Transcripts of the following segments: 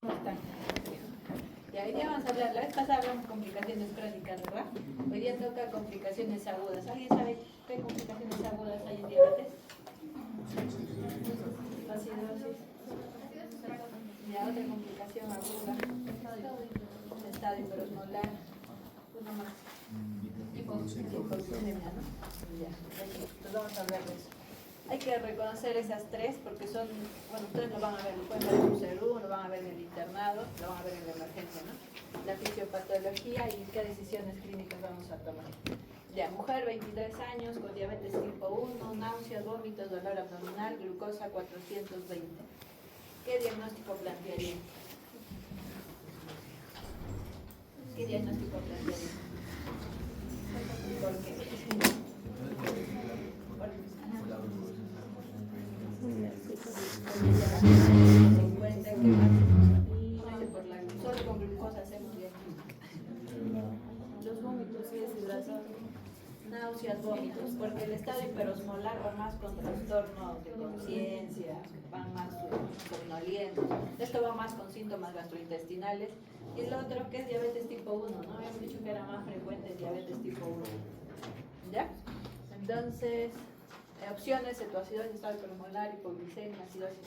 ¿Cómo están? Y hoy día vamos a hablar, la vez pasada hablamos de complicaciones crónicas, ¿verdad? Hoy día toca complicaciones agudas. ¿Alguien sabe qué complicaciones agudas hay en diabetes? Acidosis. Y otra complicación aguda, estado hiperosmolar, una más. Hipoglucemia, ¿no? Ya, entonces vamos a hablar de eso. Hay que reconocer esas tres porque son, bueno, ustedes lo van a ver, lo pueden ver en un CERU, lo van a ver en el internado, lo van a ver en la emergencia, ¿no? La fisiopatología y qué decisiones clínicas vamos a tomar. Ya, mujer, 23 años, con diabetes tipo 1, náuseas, vómitos, dolor abdominal, glucosa 420. ¿Qué diagnóstico plantearía? ¿Qué diagnóstico plantearía? ¿Por qué? Solo con glucosa hacemos bien. Los vómitos y deshidratación, náuseas, vómitos, porque el estado hiperosmolar va más con trastorno de conciencia, van más somnolientos. Esto va más con síntomas gastrointestinales. Y el otro que es diabetes tipo 1, ¿no? Habíamos dicho que era más frecuente el diabetes tipo 1. ¿Ya? Entonces, opciones: cetoacidosis, estado hiperosmolar, hipoglucemia, acidosis,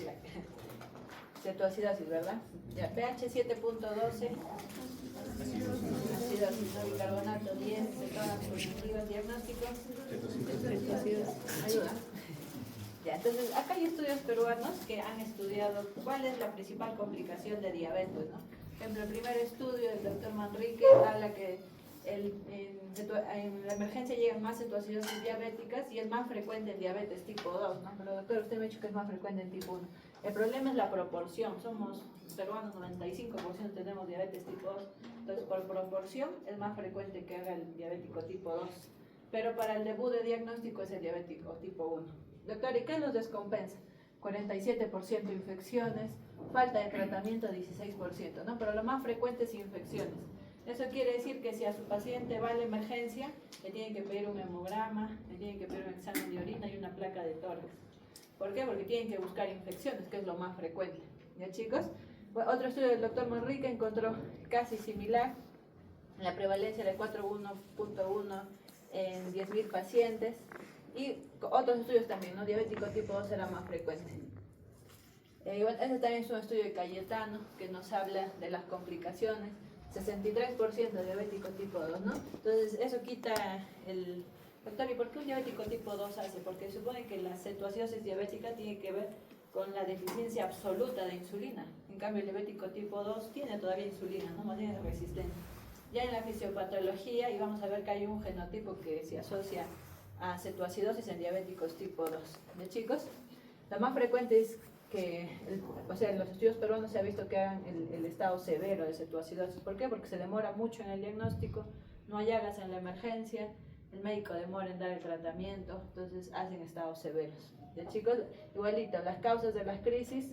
cetoacidosis, ¿verdad? Ya, pH 7.12, acidosis, no bicarbonato 10, cetonas positivas, diagnóstico, cetoacidosis, ayuda. Ya, entonces, acá hay estudios peruanos que han estudiado cuál es la principal complicación de diabetes, ¿no? Por ejemplo, el primer estudio del doctor Manrique habla que en la emergencia llegan más cetoacidosis diabéticas y es más frecuente en diabetes tipo 2, ¿no? Pero doctor, usted me ha dicho que es más frecuente en tipo 1. El problema es la proporción, somos peruanos 95% tenemos diabetes tipo 2, entonces por proporción es más frecuente que haga el diabético tipo 2, pero para el debut de diagnóstico es el diabético tipo 1. Doctor, ¿y qué nos descompensa? 47% infecciones, falta de tratamiento 16%, ¿no? Pero lo más frecuente es infecciones. Eso quiere decir que si a su paciente va a la emergencia, le tienen que pedir un hemograma, le tienen que pedir un examen de orina y una placa de tórax. ¿Por qué? Porque tienen que buscar infecciones, que es lo más frecuente. ¿Ya, chicos? Bueno, otro estudio del doctor Manrique encontró casi similar, la prevalencia de 4.1 en 10.000 pacientes. Y otros estudios también, ¿no? Diabético tipo 2 era más frecuente. Bueno, ese también es un estudio de Cayetano que nos habla de las complicaciones. 63% diabético tipo 2, ¿no? Entonces, eso quita el... Doctor, ¿y por qué un diabético tipo 2 hace? Porque supone que la cetoacidosis diabética tiene que ver con la deficiencia absoluta de insulina. En cambio, el diabético tipo 2 tiene todavía insulina, ¿no? Más bien es resistente. Ya en la fisiopatología, y vamos a ver que hay un genotipo que se asocia a cetoacidosis en diabéticos tipo 2. ¿De, chicos? La más frecuente es que, en los estudios peruanos se ha visto que hagan el estado severo de cetoacidosis. ¿Por qué? Porque se demora mucho en el diagnóstico, no hay llagas en la emergencia, el médico demora en dar el tratamiento, entonces hacen estados severos. ¿Ya, chicos? Igualito, las causas de las crisis: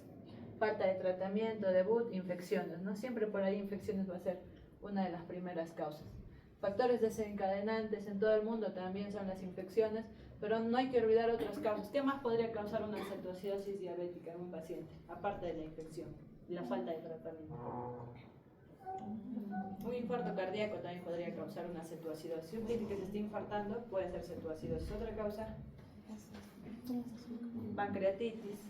falta de tratamiento, debut, infecciones, ¿no? Siempre por ahí infecciones va a ser una de las primeras causas. Factores desencadenantes en todo el mundo también son las infecciones, pero no hay que olvidar otras causas. ¿Qué más podría causar una cetoacidosis diabética en un paciente, aparte de la infección y la falta de tratamiento? Un infarto cardíaco también podría causar una cetoacidosis. Si un paciente que se está infartando puede ser cetoacidosis. ¿Otra causa? Pancreatitis.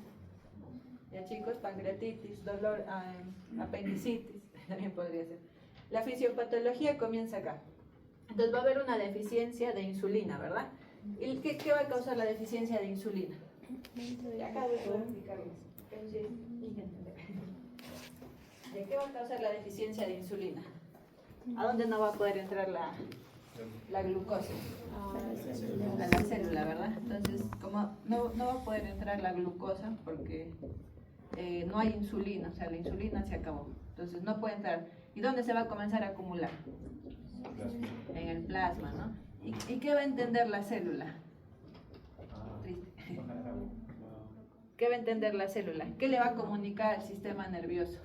¿Ya, chicos? Pancreatitis, dolor, apendicitis, también podría ser. La fisiopatología comienza acá. Entonces va a haber una deficiencia de insulina, ¿verdad? ¿Y qué va a causar la deficiencia de insulina? Y acá voy a explicarles. ¿De qué va a causar la deficiencia de insulina? ¿A dónde no va a poder entrar la glucosa? A la célula, ¿verdad? Entonces, como no va a poder entrar la glucosa porque no hay insulina, o sea, la insulina se acabó. Entonces no puede entrar. ¿Y dónde se va a comenzar a acumular? En el plasma, ¿no? ¿Y qué va a entender la célula? Triste. ¿Qué va a entender la célula? ¿Qué le va a comunicar al sistema nervioso?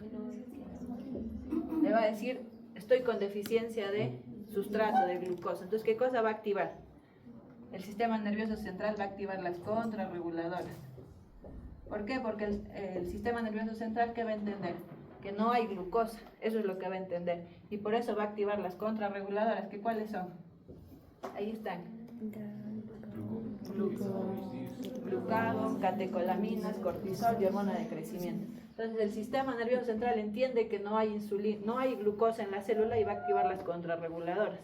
Le va a decir: estoy con deficiencia de sustrato, de glucosa. Entonces, ¿qué cosa va a activar? El sistema nervioso central va a activar las contrarreguladoras. ¿Por qué? Porque el sistema nervioso central, ¿qué va a entender? que no hay glucosa. Eso es lo que va a entender. Y por eso va a activar las contrarreguladoras, que ¿cuáles son? Ahí están. Glucagón, catecolaminas, cortisol y hormona de crecimiento. Entonces el sistema nervioso central entiende que no hay insulina, no hay glucosa en la célula y va a activar las contrarreguladoras.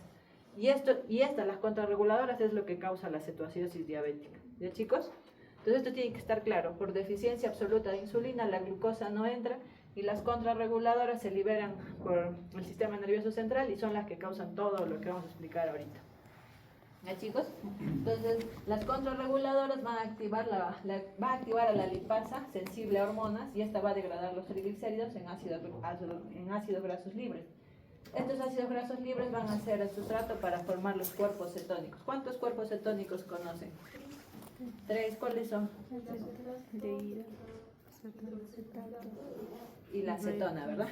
Las contrarreguladoras es lo que causa la cetoacidosis diabética. ¿Ya, chicos? Entonces esto tiene que estar claro. Por deficiencia absoluta de insulina, la glucosa no entra y las contrarreguladoras se liberan por el sistema nervioso central y son las que causan todo lo que vamos a explicar ahorita. ¿Ya, chicos? Entonces, las contrarreguladoras van a activar a la lipasa sensible a hormonas y esta va a degradar los triglicéridos en ácidos grasos libres. Estos ácidos grasos libres van a ser el sustrato para formar los cuerpos cetónicos. ¿Cuántos cuerpos cetónicos conocen? 3. ¿Cuáles son? Y la acetona, ¿verdad?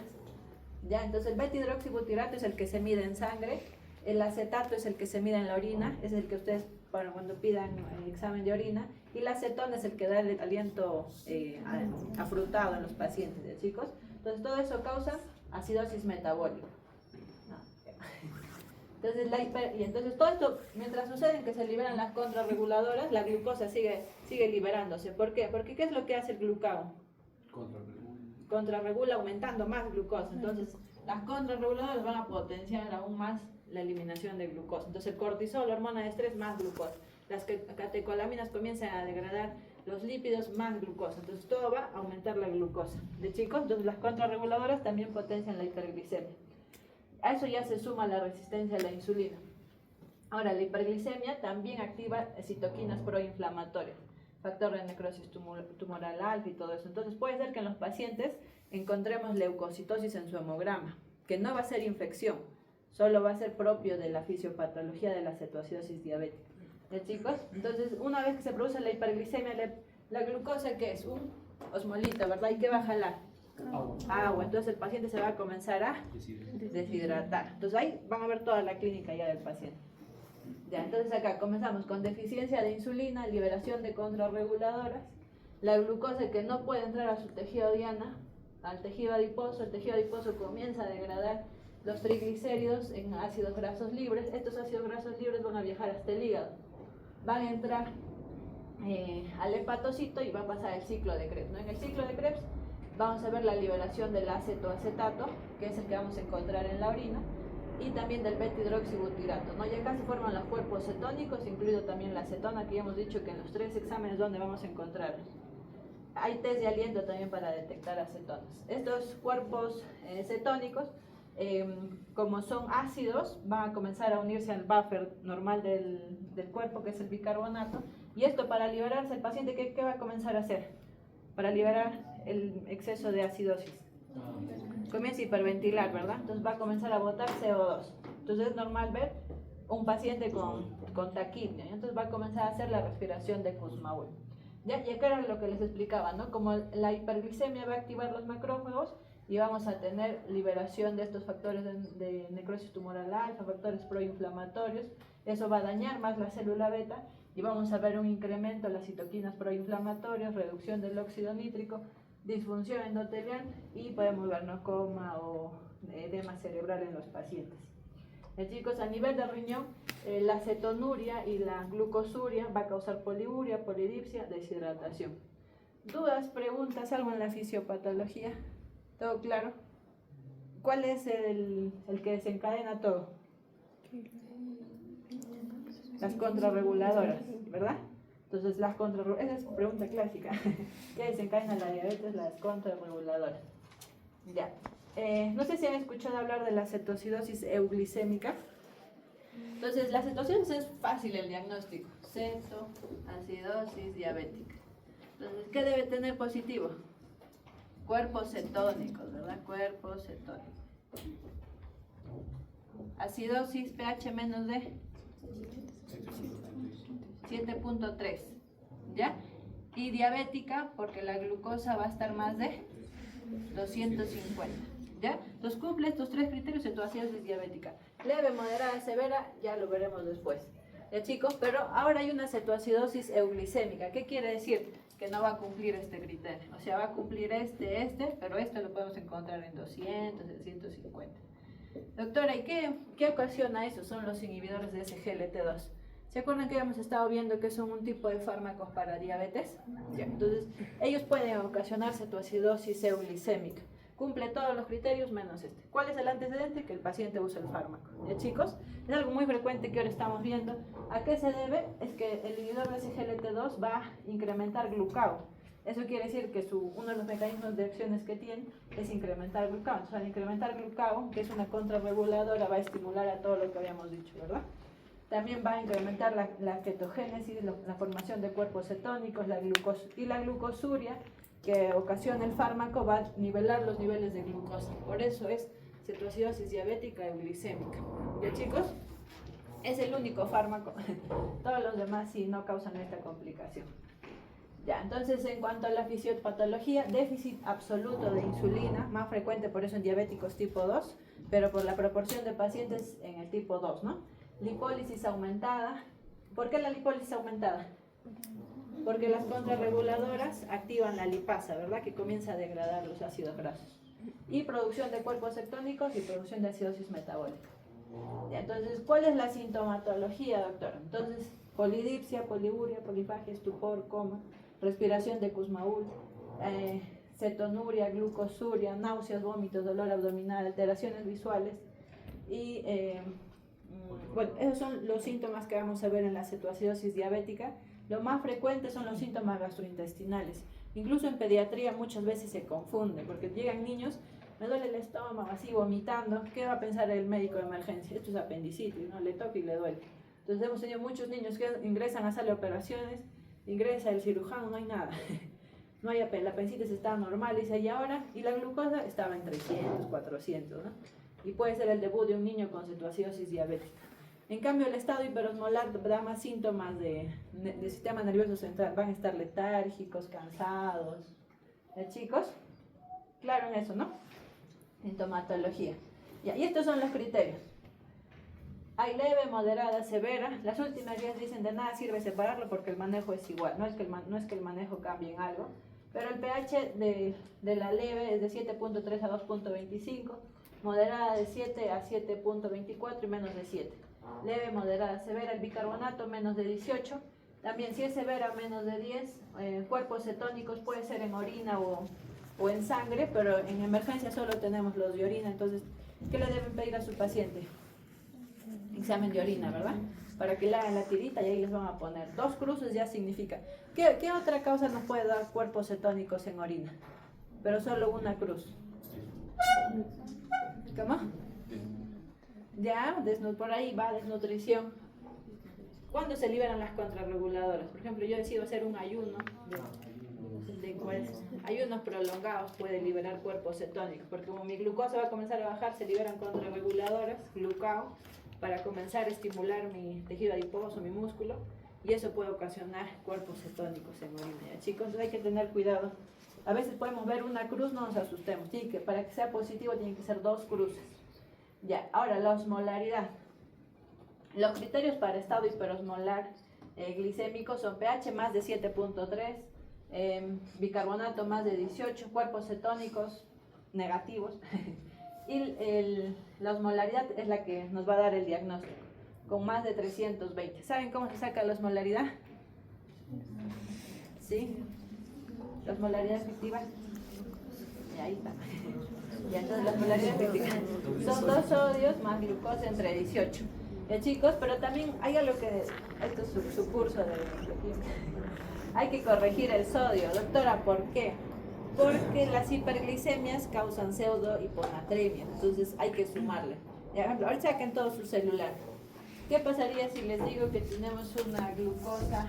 Ya, entonces el beta-hidroxibutirato es el que se mide en sangre. El acetato es el que se mide en la orina, es el que ustedes cuando pidan el examen de orina, y la acetona es el que da el aliento afrutado en los pacientes, ¿ya, chicos? Entonces todo eso causa acidosis metabólica. Entonces todo esto, mientras sucede que se liberan las contrarreguladoras, la glucosa sigue liberándose. ¿Por qué? Porque ¿qué es lo que hace el glucagón? Contrarregula aumentando más glucosa. Entonces las contrarreguladoras van a potenciar aún más la eliminación de glucosa. Entonces el cortisol, la hormona de estrés, más glucosa. Las catecolaminas comienzan a degradar los lípidos, más glucosa. Entonces todo va a aumentar la glucosa. ¿De, chicos? Entonces las contrarreguladoras también potencian la hiperglicemia. A eso ya se suma la resistencia a la insulina. Ahora, la hiperglicemia también activa citoquinas proinflamatorias, factor de necrosis tumoral alfa y todo eso. Entonces puede ser que en los pacientes encontremos leucocitosis en su hemograma, que no va a ser infección, solo va a ser propio de la fisiopatología de la cetoacidosis diabética. ¿Ya, chicos? Entonces, una vez que se produce la hiperglicemia, la glucosa, ¿qué es? Un osmolito, ¿verdad? ¿Y qué va a jalar? Agua. Entonces el paciente se va a comenzar a deshidratar. Entonces ahí van a ver toda la clínica ya del paciente. Ya, entonces acá comenzamos con deficiencia de insulina, liberación de contrarreguladoras, la glucosa que no puede entrar a su tejido diana, al tejido adiposo. El tejido adiposo comienza a degradar los triglicéridos en ácidos grasos libres. Estos ácidos grasos libres van a viajar hasta el hígado, van a entrar al hepatocito y va a pasar el ciclo de Krebs, ¿no? En el ciclo de Krebs vamos a ver la liberación del acetoacetato, que es el que vamos a encontrar en la orina, y también del beta-hidroxibutirato, ¿no? Y acá se forman los cuerpos cetónicos, incluido también la acetona, que ya hemos dicho que en los 3 exámenes donde vamos a encontrarlos. Hay test de aliento también para detectar acetonas. Estos cuerpos cetónicos, como son ácidos, van a comenzar a unirse al buffer normal del cuerpo, que es el bicarbonato, y esto para liberarse el paciente, ¿qué va a comenzar a hacer? Para liberar el exceso de acidosis. Comienza a hiperventilar, ¿verdad? Entonces va a comenzar a botar CO2. Entonces es normal ver un paciente con taquipnea, entonces va a comenzar a hacer la respiración de Kussmaul. ¿Ya? Y acá era lo que les explicaba, ¿no? Como la hiperglicemia va a activar los macrófagos y vamos a tener liberación de estos factores de necrosis tumoral alfa, factores proinflamatorios. Eso va a dañar más la célula beta y vamos a ver un incremento en las citoquinas proinflamatorias, reducción del óxido nítrico, disfunción endotelial y podemos ver, ¿no?, coma o edema cerebral en los pacientes. Chicos, a nivel de riñón, la cetonuria y la glucosuria va a causar poliuria, polidipsia, deshidratación. ¿Dudas, preguntas, algo en la fisiopatología? ¿Todo claro? ¿Cuál es el que desencadena todo? Las contrarreguladoras, ¿verdad? Entonces, esa es pregunta clásica. ¿Qué desencadena la diabetes? Las contrarreguladoras. Ya. No sé si han escuchado hablar de la cetoacidosis euglicémica. Entonces, la cetoacidosis es fácil el diagnóstico. Cetoacidosis diabética. Entonces, ¿qué debe tener positivo? Cuerpos cetónicos, ¿verdad? Cuerpos cetónicos. Acidosis, pH menos de 7.3, ¿ya? Y diabética porque la glucosa va a estar más de 250, ¿ya? Entonces cumple estos 3 criterios, cetoacidosis diabética. Leve, moderada, severa, ya lo veremos después. ¿Ya, chicos? Pero ahora hay una cetoacidosis euglicémica. ¿Qué quiere decir? Que que no va a cumplir este criterio. O sea, va a cumplir pero esto lo podemos encontrar en 200, en 150. Doctora, ¿y qué ocasiona eso? Son los inhibidores de SGLT2. ¿Se acuerdan que habíamos estado viendo que son un tipo de fármacos para diabetes? Ya, entonces, ellos pueden ocasionar cetoacidosis euglicémica. Cumple todos los criterios menos este. ¿Cuál es el antecedente? Que el paciente usa el fármaco. ¿Ya, chicos? Es algo muy frecuente que ahora estamos viendo. ¿A qué se debe? Es que el inhibidor de SGLT2 va a incrementar glucagón. Eso quiere decir que uno de los mecanismos de acciones que tiene es incrementar glucagón. Entonces, al incrementar glucagón, que es una contrarreguladora, va a estimular a todo lo que habíamos dicho, ¿verdad? También va a incrementar la ketogénesis, la formación de cuerpos cetónicos, la glucosuria, que ocasiona el fármaco, va a nivelar los niveles de glucosa. Por eso es cetoacidosis diabética euglicémica. ¿Ya, chicos? Es el único fármaco. Todos los demás sí no causan esta complicación. Ya, entonces en cuanto a la fisiopatología, déficit absoluto de insulina, más frecuente por eso en diabéticos tipo 2, pero por la proporción de pacientes en el tipo 2, ¿no? Lipólisis aumentada. ¿Por qué la lipólisis aumentada? Porque las contrarreguladoras activan la lipasa, ¿verdad? Que comienza a degradar los ácidos grasos. Y producción de cuerpos cetónicos y producción de acidosis metabólica. Ya, entonces, ¿cuál es la sintomatología, doctor? Entonces, polidipsia, poliuria, polifagia, estupor, coma, respiración de Kussmaul, cetonuria, glucosuria, náuseas, vómitos, dolor abdominal, alteraciones visuales y bueno, esos son los síntomas que vamos a ver en la cetoacidosis diabética. Lo más frecuente son los síntomas gastrointestinales. Incluso en pediatría muchas veces se confunde, porque llegan niños, me duele el estómago, así vomitando. ¿Qué va a pensar el médico de emergencia? Esto es apendicitis, ¿no? Le toca y le duele. Entonces hemos tenido muchos niños que ingresan a sala de operaciones, ingresa el cirujano, no hay nada. No hay la apendicitis está normal, dice, y ahora, y la glucosa estaba en 300, 400, ¿no? Y puede ser el debut de un niño con cetoacidosis diabética. En cambio, el estado hiperosmolar da más síntomas del sistema nervioso central. Van a estar letárgicos, cansados. Chicos? Claro en eso, ¿no? Sintomatología. Ya, y estos son los criterios. Hay leve, moderada, severa. Las últimas días dicen de nada sirve separarlo porque el manejo es igual. No es que el manejo cambie en algo. Pero el pH de la leve es de 7.3 a 2.25. Moderada de 7 a 7.24 y menos de 7. Leve, moderada, severa, el bicarbonato menos de 18. También si es severa menos de 10. Cuerpos cetónicos puede ser en orina o en sangre, pero en emergencia solo tenemos los de orina. Entonces, ¿qué le deben pedir a su paciente? Examen de orina, ¿verdad? Para que le hagan la tirita y ahí les van a poner 2 cruces, ya significa. ¿Qué otra causa nos puede dar cuerpos cetónicos en orina? Pero solo una cruz. ¿Cómo? Ya, por ahí va desnutrición. ¿Cuándo se liberan las contrarreguladoras? Por ejemplo, yo decido hacer un ayuno, ayunos prolongados puede liberar cuerpos cetónicos, porque como mi glucosa va a comenzar a bajar, se liberan contrarreguladoras, glucagón, para comenzar a estimular mi tejido adiposo, mi músculo, y eso puede ocasionar cuerpos cetónicos en orina. Chicos, hay que tener cuidado. A veces podemos ver una cruz, no nos asustemos. Para que sea positivo tienen que ser 2 cruces. Ya, ahora la osmolaridad. Los criterios para estado hiperosmolar glicémico son pH más de 7.3, bicarbonato más de 18, cuerpos cetónicos negativos. Y la osmolaridad es la que nos va a dar el diagnóstico, con más de 320. ¿Saben cómo se saca la osmolaridad? ¿Sí? La osmolaridad efectiva. Y ahí está. Y entonces la osmolaridad efectiva son 2 sodios más glucosa entre 18. Chicos, pero también hay algo que, esto es su curso de hay que corregir el sodio. Doctora, ¿por qué? Porque las hiperglicemias causan pseudo-hiponatremia, entonces hay que sumarle. Por ejemplo, ahorita saquen todo su celular. ¿Qué pasaría si les digo que tenemos una glucosa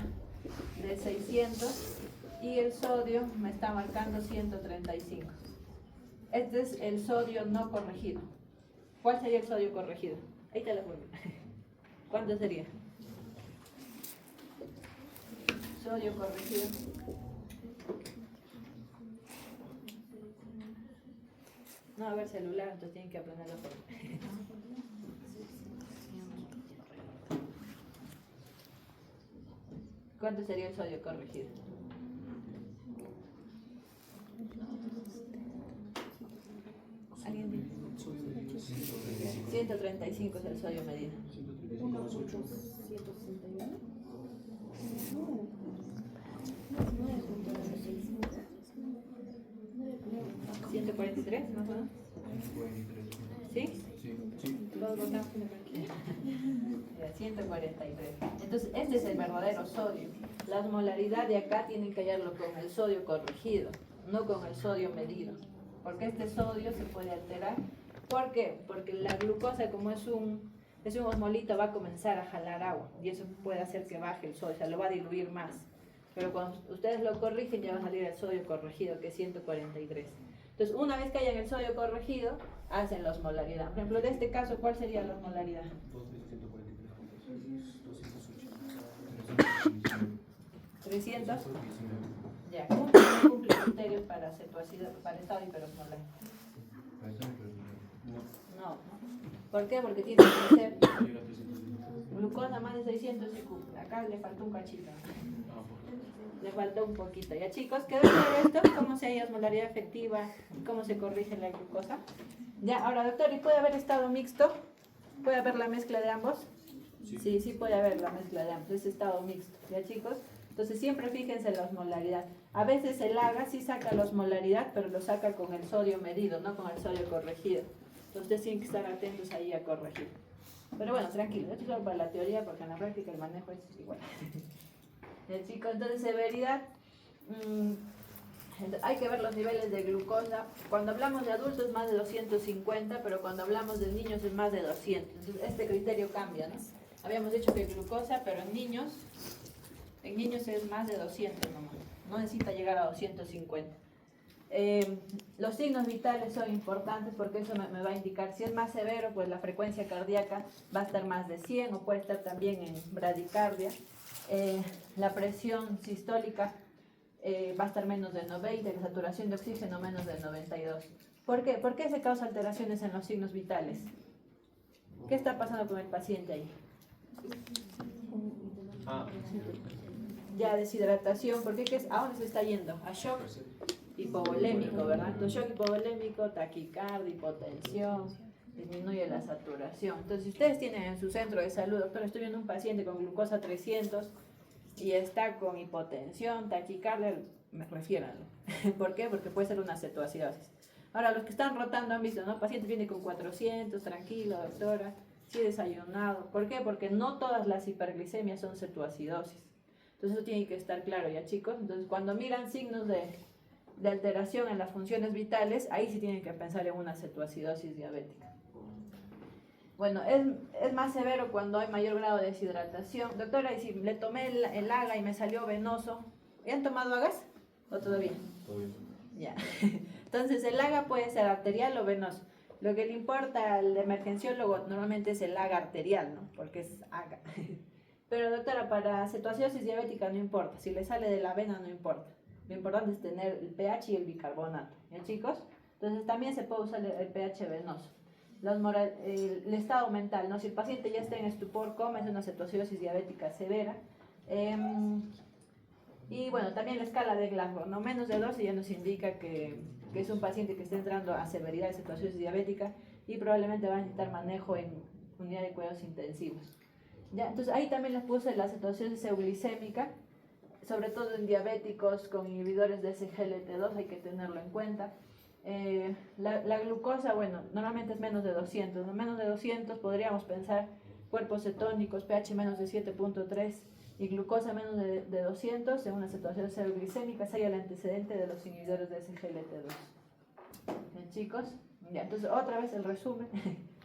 de 600 y el sodio me está marcando 135? Este es el sodio no corregido. ¿Cuál sería el sodio corregido? Ahí te lo pongo. ¿Cuánto sería? Sodio corregido. No va a haber celular, entonces tienen que aprenderlo por. ¿Cuánto sería el sodio corregido? 135 es el sodio medido. 143, más o menos. ¿Sí? Sí. Todos votamos 143. Entonces, este es el verdadero sodio. La osmolaridad de acá tienen que hallarlo con el sodio corregido, no con el sodio medido. Porque este sodio se puede alterar. ¿Por qué? Porque la glucosa, como es un osmolito, va a comenzar a jalar agua. Y eso puede hacer que baje el sodio, o sea, lo va a diluir más. Pero cuando ustedes lo corrigen, ya va a salir el sodio corregido, que es 143. Entonces, una vez que hayan el sodio corregido, hacen la osmolaridad. Por ejemplo, de este caso, ¿cuál sería la osmolaridad? 300. Ya, cumple criterios para cetoacidad, para estado hiperosmolar. No. ¿Por qué? Porque tiene que ser glucosa más de 600 y cumple. Acá le faltó un cachito. Le faltó un poquito. Ya, chicos, ¿quedó claro esto? ¿Cómo se halla osmolaridad efectiva? ¿Cómo se corrige la glucosa? Ya, ahora, doctor, ¿y puede haber estado mixto? ¿Puede haber la mezcla de ambos? Sí puede haber la mezcla de ambos. Es estado mixto. ¿Ya, chicos? Entonces, siempre fíjense en la osmolaridad. A veces el AGA sí saca la osmolaridad, pero lo saca con el sodio medido, no con el sodio corregido. Entonces, ustedes tienen que estar atentos ahí a corregir. Pero bueno, tranquilo. Esto es solo para la teoría, porque en la práctica el manejo es igual. Chicos, entonces severidad, hay que ver los niveles de glucosa. Cuando hablamos de adultos es más de 250, pero cuando hablamos de niños es más de 200. Entonces este criterio cambia, ¿no? Habíamos dicho que glucosa, pero en niños es más de 200 nomás. No necesita llegar a 250. Los signos vitales son importantes porque eso me va a indicar, si es más severo, pues la frecuencia cardíaca va a estar más de 100 o puede estar también en bradicardia. La presión sistólica va a estar menos de 90, la saturación de oxígeno menos de 92. ¿Por qué? ¿Por qué se causa alteraciones en los signos vitales? ¿Qué está pasando con el paciente ahí? Ya, deshidratación. ¿Por qué? ¿A dónde se está yendo? A shock hipovolémico, ¿verdad? Entonces, shock hipovolémico, taquicardia, hipotensión, disminuye la saturación. Entonces, si ustedes tienen en su centro de salud, doctor, estoy viendo un paciente con glucosa 300 y está con hipotensión, taquicardia, refiéranlo. ¿Por qué? Porque puede ser una cetoacidosis. Ahora, los que están rotando han visto, ¿no? El paciente viene con 400, tranquilo, doctora, sí desayunado. ¿Por qué? Porque no todas las hiperglicemias son cetoacidosis. Entonces, eso tiene que estar claro ya, chicos. Entonces, cuando miran signos de alteración en las funciones vitales, ahí sí tienen que pensar en una cetoacidosis diabética. Bueno, es más severo cuando hay mayor grado de deshidratación. Doctora, y si le tomé el AGA y me salió venoso, ¿ya han tomado AGAs o todavía? Todavía. Ya. Entonces, el AGA puede ser arterial o venoso. Lo que le importa al emergenciólogo normalmente es el AGA arterial, ¿no? Porque es AGA. Pero, doctora, para cetoacidosis diabética no importa. Si le sale de la vena, no importa. Lo importante es tener el pH y el bicarbonato. ¿Ya, chicos? Entonces, también se puede usar el pH venoso. El estado mental, ¿no? Si el paciente ya está en estupor, coma, es una cetoacidosis diabética severa. Y bueno, también la escala de Glasgow, ¿no? Menos de 12 ya nos indica que es un paciente que está entrando a severidad de cetoacidosis diabética y probablemente va a necesitar manejo en unidad de cuidados intensivos. ¿Ya? Entonces ahí también les puse la cetoacidosis euglicémica, sobre todo en diabéticos con inhibidores de SGLT2, hay que tenerlo en cuenta. La glucosa, bueno, normalmente es menos de 200, ¿no? Menos de 200 podríamos pensar cuerpos cetónicos, pH menos de 7.3 y glucosa menos de 200 en una cetoacidosis euglicémica, sería el antecedente de los inhibidores de SGLT2. ¿Bien, chicos? Ya, entonces otra vez el resumen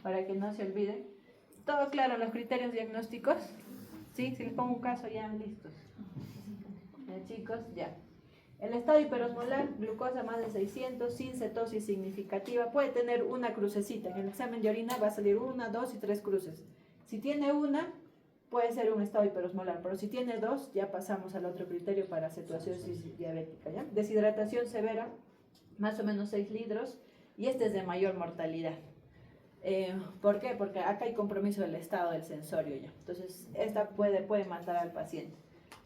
para que no se olviden. ¿Todo claro los criterios diagnósticos? ¿Sí? Si les pongo un caso ya listos. ¿Bien, chicos? Ya. El estado hiperosmolar, glucosa más de 600, sin cetosis significativa, puede tener una crucecita. En el examen de orina va a salir 1, 2 y 3 cruces. Si tiene una, puede ser un estado hiperosmolar, pero si tiene 2, ya pasamos al otro criterio para cetoacidosis diabética, ¿ya? Deshidratación severa, más o menos 6 litros, y este es de mayor mortalidad. ¿Por qué? Porque acá hay compromiso del estado del sensorio ya. Entonces, esta puede matar al paciente.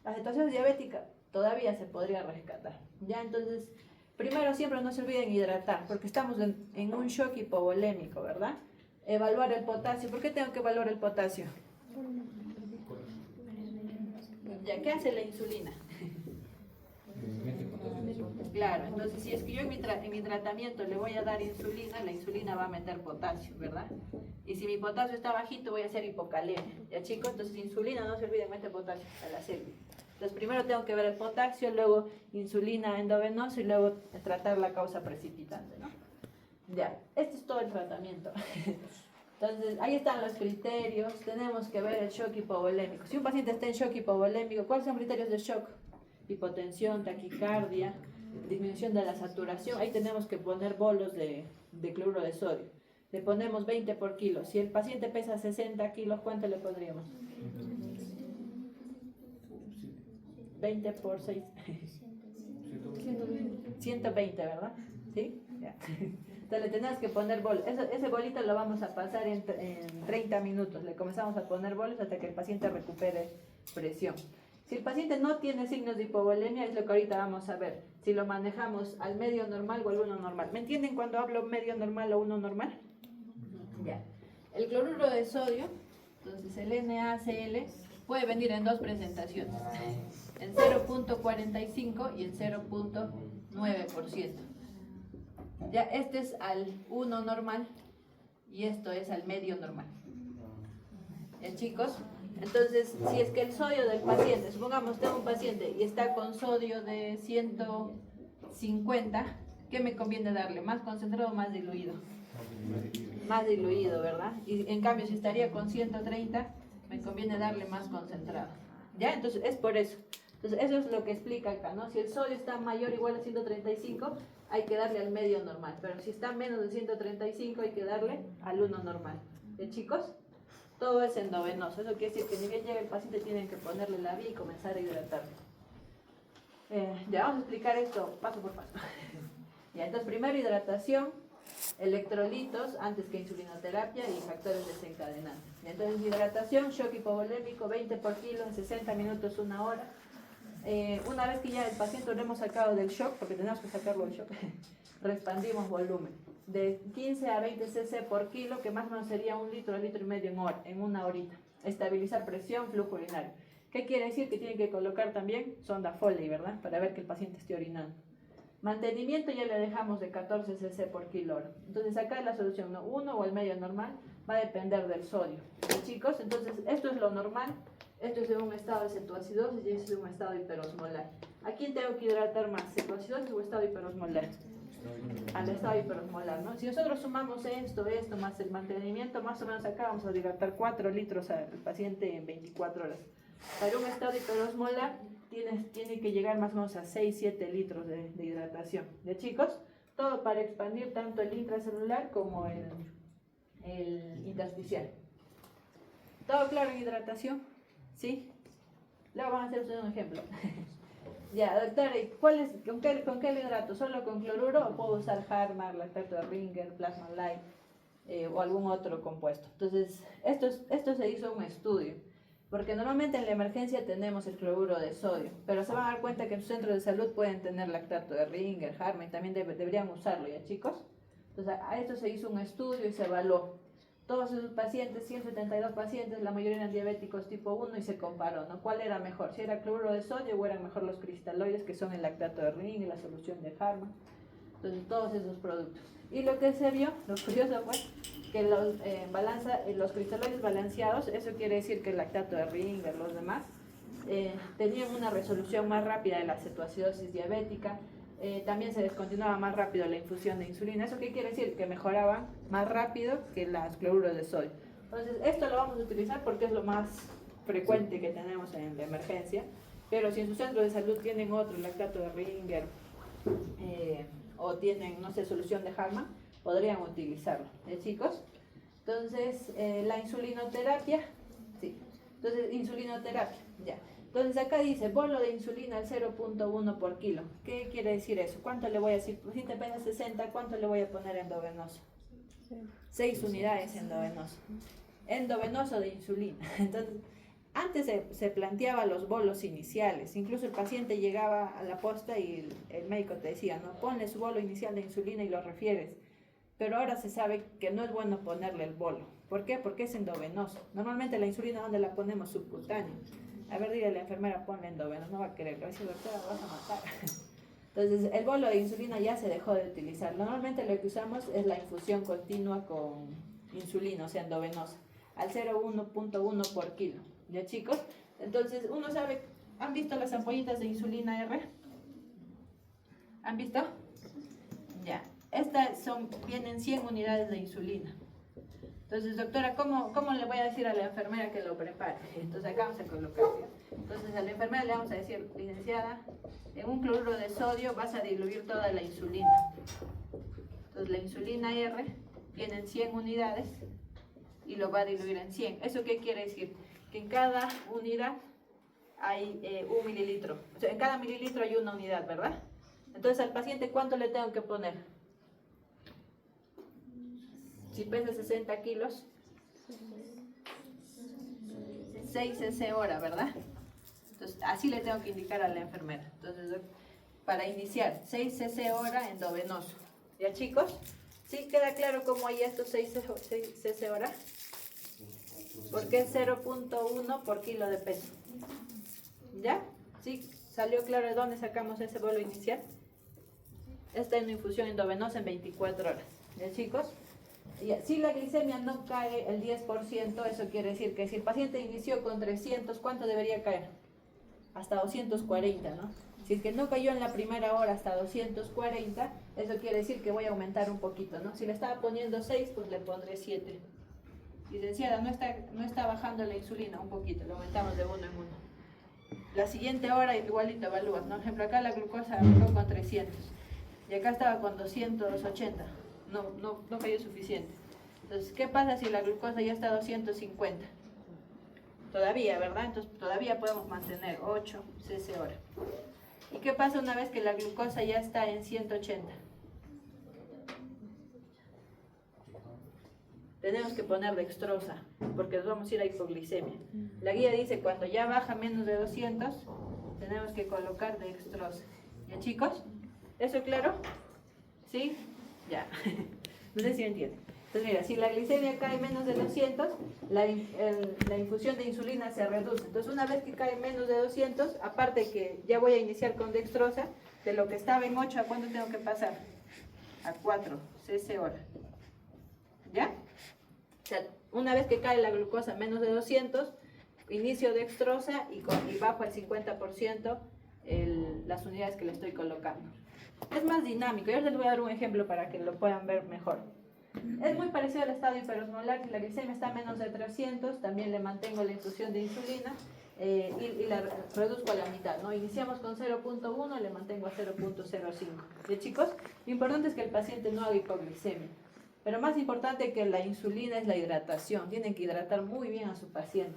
La cetoacidosis diabética todavía se podría rescatar. Ya, entonces, primero siempre no se olviden hidratar, porque estamos en un shock hipovolémico, ¿verdad? Evaluar el potasio. ¿Por qué tengo que evaluar el potasio? Ya, ¿qué hace la insulina? Claro, entonces si es que yo en mi tratamiento le voy a dar insulina, la insulina va a meter potasio, ¿verdad? Y si mi potasio está bajito, voy a hacer hipocalemia. ¿Ya, chicos? Entonces insulina, no se olviden, mete potasio a la célula. Entonces primero tengo que ver el potasio, luego insulina endovenosa y luego tratar la causa precipitante, ¿no? Ya, este es todo el tratamiento. Entonces, ahí están los criterios. Tenemos que ver el shock hipovolémico. Si un paciente está en shock hipovolémico, ¿cuáles son criterios de shock? Hipotensión, taquicardia, disminución de la saturación. Ahí tenemos que poner bolos de cloruro de sodio. Le ponemos 20 por kilo. Si el paciente pesa 60 kilos, ¿cuánto le pondríamos? 20 por 6. 120, ¿verdad? ¿Sí? Ya. Entonces le tenemos que poner bolos. Ese bolito lo vamos a pasar en 30 minutos. Le comenzamos a poner bolos hasta que el paciente recupere presión. Si el paciente no tiene signos de hipovolemia, es lo que ahorita vamos a ver. Si lo manejamos al medio normal o al 1 normal. ¿Me entienden cuando hablo medio normal o 1 normal? Ya. El cloruro de sodio, entonces el NaCl, puede venir en dos presentaciones. En 0.45 y en 0.9%. Ya, este es al 1 normal y esto es al medio normal. ¿Ya, chicos? Entonces, si es que el sodio del paciente, supongamos tengo un paciente y está con sodio de 150, ¿qué me conviene darle? ¿Más concentrado o más diluido? Más diluido, ¿verdad? Y en cambio, si estaría con 130, me conviene darle más concentrado. ¿Ya? Entonces, es por eso. Entonces, eso es lo que explica acá, ¿no? Si el sodio está mayor o igual a 135, hay que darle al medio normal. Pero si está menos de 135, hay que darle al 1 normal. ¿Ya, chicos? Todo es endovenoso. Eso quiere decir que ni bien llega el paciente, tienen que ponerle la vía y comenzar a hidratarlo. Ya vamos a explicar esto paso por paso. Ya, entonces, primero hidratación, electrolitos antes que insulinoterapia y factores desencadenantes. Entonces, hidratación, shock hipovolémico, 20 por kilo en 60 minutos, 1 hora. Una vez que ya el paciente lo hemos sacado del shock, porque tenemos que sacarlo del shock, respandimos volumen. De 15 a 20 cc por kilo, que más o menos sería 1 litro, 1,5 litros en 1 horita. Estabilizar presión, flujo urinario. ¿Qué quiere decir? Que tienen que colocar también sonda Foley, ¿verdad? Para ver que el paciente esté orinando. Mantenimiento ya le dejamos de 14 cc por kilo hora. Entonces acá es la solución, ¿no? 1 o el medio normal, va a depender del sodio. ¿Sí, chicos? Entonces esto es lo normal. Esto es de un estado de cetoacidosis y esto es de un estado hiperosmolar. ¿A quién tengo que hidratar más? ¿Cetoacidosis o estado hiperosmolar? Al estado hiperosmolar, ¿no? Si nosotros sumamos esto más el mantenimiento, más o menos acá vamos a hidratar 4 litros al paciente en 24 horas. Para un estado hiperosmolar tiene que llegar más o menos a 6-7 litros de hidratación. ¿De, chicos? Todo para expandir tanto el intracelular como el intersticial. ¿Todo claro en hidratación? ¿Sí? Luego van a hacer ustedes un ejemplo. Ya, doctor, con qué lo hidrato? ¿Solo con cloruro o puedo usar Harmar, lactato de Ringer, Plasma Light o algún otro compuesto? Entonces, esto se hizo un estudio, porque normalmente en la emergencia tenemos el cloruro de sodio, pero se van a dar cuenta que en sus centros de salud pueden tener lactato de Ringer, Harmar, y también deberían usarlo, ¿ya, chicos? Entonces, a esto se hizo un estudio y se evaluó. Todos esos pacientes, 172 pacientes, la mayoría eran diabéticos tipo 1 y se comparó, ¿no? ¿Cuál era mejor? ¿Si era cloruro de sodio o eran mejor los cristaloides, que son el lactato de Ring y la solución de Harman? Entonces, todos esos productos. Y lo que se vio, lo curioso fue que los cristaloides balanceados, eso quiere decir que el lactato de Ring, los demás, tenían una resolución más rápida de la cetoacidosis diabética. También se descontinuaba más rápido la infusión de insulina. ¿Eso qué quiere decir? Que mejoraban más rápido que los cloruros de sodio. Entonces, esto lo vamos a utilizar porque es lo más frecuente que tenemos en la emergencia. Pero si en su centro de salud tienen otro, lactato de Ringer, o tienen, no sé, solución de Harman, podrían utilizarlo. ¿Chicos? Entonces, la insulinoterapia, sí. Entonces, insulinoterapia, ya. Entonces acá dice, bolo de insulina al 0.1 por kilo. ¿Qué quiere decir eso? ¿Cuánto le voy a decir? Si te pesa 60, ¿cuánto le voy a poner endovenoso? 6 unidades endovenoso. Endovenoso de insulina. Entonces, antes se planteaba los bolos iniciales. Incluso el paciente llegaba a la posta y el médico te decía, no, ponle su bolo inicial de insulina y lo refieres. pero ahora se sabe que no es bueno ponerle el bolo. ¿Por qué? Porque es endovenoso. Normalmente la insulina, ¿dónde la ponemos? Subcutánea. A ver, dile a la enfermera, ponle endovenoso, no va a querer, le va a decir, doctora, vas a matar. Entonces, el bolo de insulina ya se dejó de utilizar. Normalmente lo que usamos es la infusión continua con insulina, o sea, endovenosa, al 0,1.1 por kilo. ¿Ya, chicos? Entonces, uno sabe, ¿han visto las ampollitas de insulina R? ¿Han visto? Ya. Estas vienen 100 unidades de insulina. Entonces, doctora, ¿cómo le voy a decir a la enfermera que lo prepare? Entonces, acá vamos a colocar. Entonces, a la enfermera le vamos a decir, licenciada, en un cloruro de sodio vas a diluir toda la insulina. Entonces, la insulina R viene en 100 unidades y lo va a diluir en 100. ¿Eso qué quiere decir? Que en cada unidad hay 1 mililitro. O sea, en cada mililitro hay una unidad, ¿verdad? Entonces, al paciente, ¿cuánto le tengo que poner? Si pesa 60 kilos, 6 cc hora, ¿verdad? Entonces, así le tengo que indicar a la enfermera. Entonces, para iniciar, 6 cc hora endovenoso. ¿Ya, chicos? ¿Sí? ¿Queda claro cómo hay estos 6 cc hora? Porque es 0.1 por kilo de peso. ¿Ya? ¿Sí? ¿Salió claro de dónde sacamos ese bolo inicial? Esta es una infusión endovenosa en 24 horas. ¿Ya, chicos? Si la glicemia no cae el 10%, eso quiere decir que si el paciente inició con 300, ¿cuánto debería caer? Hasta 240, ¿no? Si es que no cayó en la primera hora hasta 240, eso quiere decir que voy a aumentar un poquito, ¿no? Si le estaba poniendo 6, pues le pondré 7. Licenciada, no está bajando la insulina un poquito, lo aumentamos de 1 en 1. La siguiente hora igualito evalúas, ¿no? Por ejemplo, acá la glucosa bajó con 300 y acá estaba con 280. No cayó suficiente. Entonces, ¿qué pasa si la glucosa ya está a 250? Todavía, ¿verdad? Entonces, todavía podemos mantener 8 cc hora. ¿Y qué pasa una vez que la glucosa ya está en 180? Tenemos que poner dextrosa, porque nos vamos a ir a hipoglicemia. La guía dice cuando ya baja menos de 200, tenemos que colocar dextrosa. ¿Ya, chicos? ¿Eso es claro? ¿Sí? Ya. No sé si me entienden. Entonces, mira, si la glicemia cae menos de 200, la infusión de insulina se reduce. Entonces, una vez que cae menos de 200, aparte que ya voy a iniciar con dextrosa, de lo que estaba en 8, ¿a cuánto tengo que pasar? A 4 cc hora. ¿Ya? O sea, una vez que cae la glucosa menos de 200, inicio dextrosa y bajo al 50% las unidades que le estoy colocando. Es más dinámico. Yo les voy a dar un ejemplo para que lo puedan ver mejor. Es muy parecido al estado hiperosmolar. Si la glicemia está a menos de 300, también le mantengo la infusión de insulina y la reduzco a la mitad, ¿no? Iniciamos con 0.1, le mantengo a 0.05. ¿De, chicos? Lo importante es que el paciente no haga hipoglicemia. Pero más importante que la insulina es la hidratación. Tienen que hidratar muy bien a su paciente.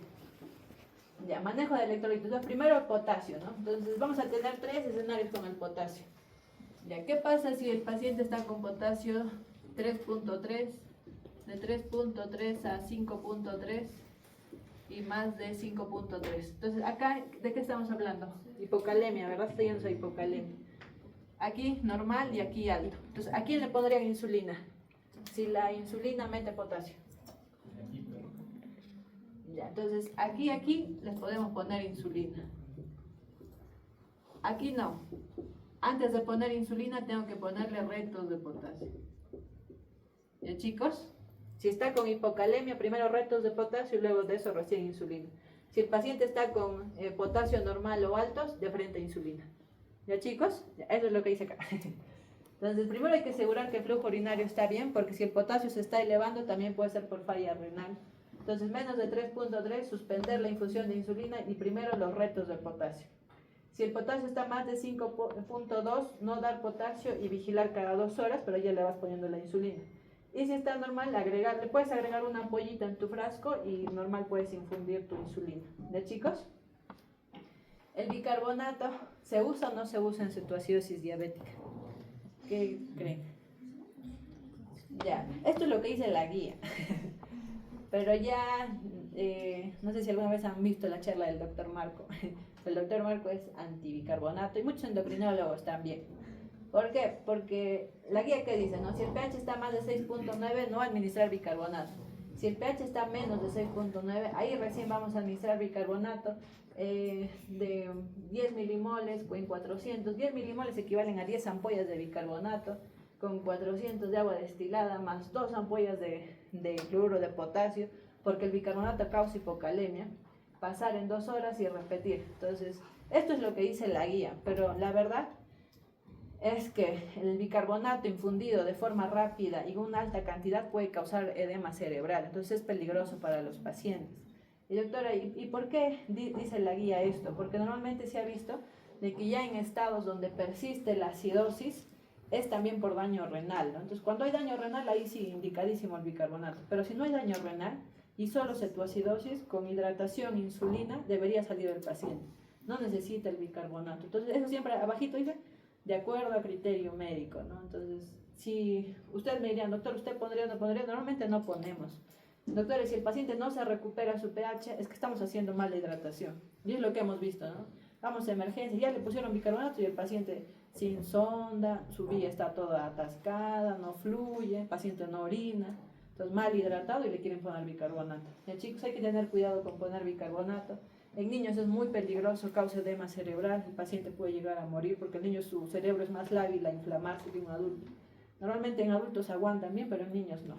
Ya, manejo de electrolitos. Entonces, primero el potasio, ¿no? Entonces vamos a tener 3 escenarios con el potasio. Ya, ¿qué pasa si el paciente está con potasio 3.3, de 3.3 a 5.3 y más de 5.3? Entonces, acá, ¿de qué estamos hablando? Hipocalemia, ¿verdad? Estoy yendo a hipocalemia. Aquí normal y aquí alto. Entonces, ¿a quién le pondrían insulina? Si la insulina mete potasio. Ya, entonces, aquí les podemos poner insulina. Aquí no. Antes de poner insulina tengo que ponerle retos de potasio. ¿Ya, chicos? Si está con hipocalemia, primero retos de potasio y luego de eso recién insulina. Si el paciente está con potasio normal o altos, de frente a insulina. ¿Ya, chicos? Ya, eso es lo que dice acá. Entonces, primero hay que asegurar que el flujo urinario está bien, porque si el potasio se está elevando, también puede ser por falla renal. Entonces, menos de 3.3, suspender la infusión de insulina y primero los retos del potasio. Si el potasio está más de 5.2, no dar potasio y vigilar cada 2 horas, pero ya le vas poniendo la insulina. Y si está normal, le puedes agregar una ampollita en tu frasco y normal puedes infundir tu insulina. ¿De, chicos? ¿El bicarbonato se usa o no se usa en cetoacidosis diabética? ¿Qué creen? Ya, esto es lo que dice la guía. Pero ya, no sé si alguna vez han visto la charla del doctor Marco. El doctor Marco es antibicarbonato y muchos endocrinólogos también. ¿Por qué? Porque la guía que dice, ¿no? Si el pH está más de 6.9, no administrar bicarbonato. Si el pH está menos de 6.9, ahí recién vamos a administrar bicarbonato de 10 milimoles en 400. 10 milimoles equivalen a 10 ampollas de bicarbonato con 400 de agua destilada más 2 ampollas de cloruro de potasio, porque el bicarbonato causa hipocalemia. Pasar en 2 horas y repetir. Entonces, esto es lo que dice la guía, pero la verdad es que el bicarbonato infundido de forma rápida y una alta cantidad puede causar edema cerebral, entonces es peligroso para los pacientes. Y doctora, ¿y por qué dice la guía esto? Porque normalmente se ha visto de que ya en estados donde persiste la acidosis es también por daño renal, ¿no? Entonces cuando hay daño renal ahí sí indicadísimo el bicarbonato, pero si no hay daño renal y solo cetoacidosis, con hidratación, insulina, debería salir el paciente, no necesita el bicarbonato. Entonces eso siempre abajito dice de acuerdo a criterio médico, ¿no? Entonces, si ustedes me dirían, doctor, ¿usted pondría o no pondría? Normalmente no ponemos. Doctores, si el paciente no se recupera su pH, es que estamos haciendo mala hidratación. Y es lo que hemos visto, ¿no? Vamos a emergencia, ya le pusieron bicarbonato y el paciente sin sonda, su vía está toda atascada, no fluye, el paciente no orina, entonces mal hidratado y le quieren poner bicarbonato. Ya, chicos, hay que tener cuidado con poner bicarbonato. En niños es muy peligroso, causa edema cerebral, el paciente puede llegar a morir porque el niño, su cerebro es más lábil a inflamarse que un adulto. Normalmente en adultos aguantan bien, pero en niños no.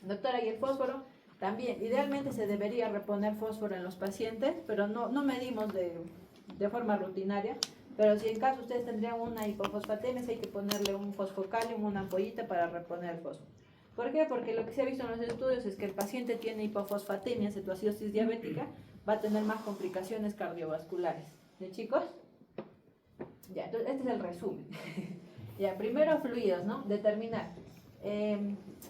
Doctora, y el fósforo también, idealmente se debería reponer fósforo en los pacientes, pero no medimos de forma rutinaria, pero si en caso ustedes tendrían una hipofosfatemia, hay que ponerle un fosfocalium, una ampollita para reponer el fósforo. ¿Por qué? Porque lo que se ha visto en los estudios es que el paciente tiene hipofosfatemia, cetoacidosis diabética, va a tener más complicaciones cardiovasculares. ¿De chicos? Ya, entonces este es el resumen. Ya, primero fluidos, ¿no? Determinar.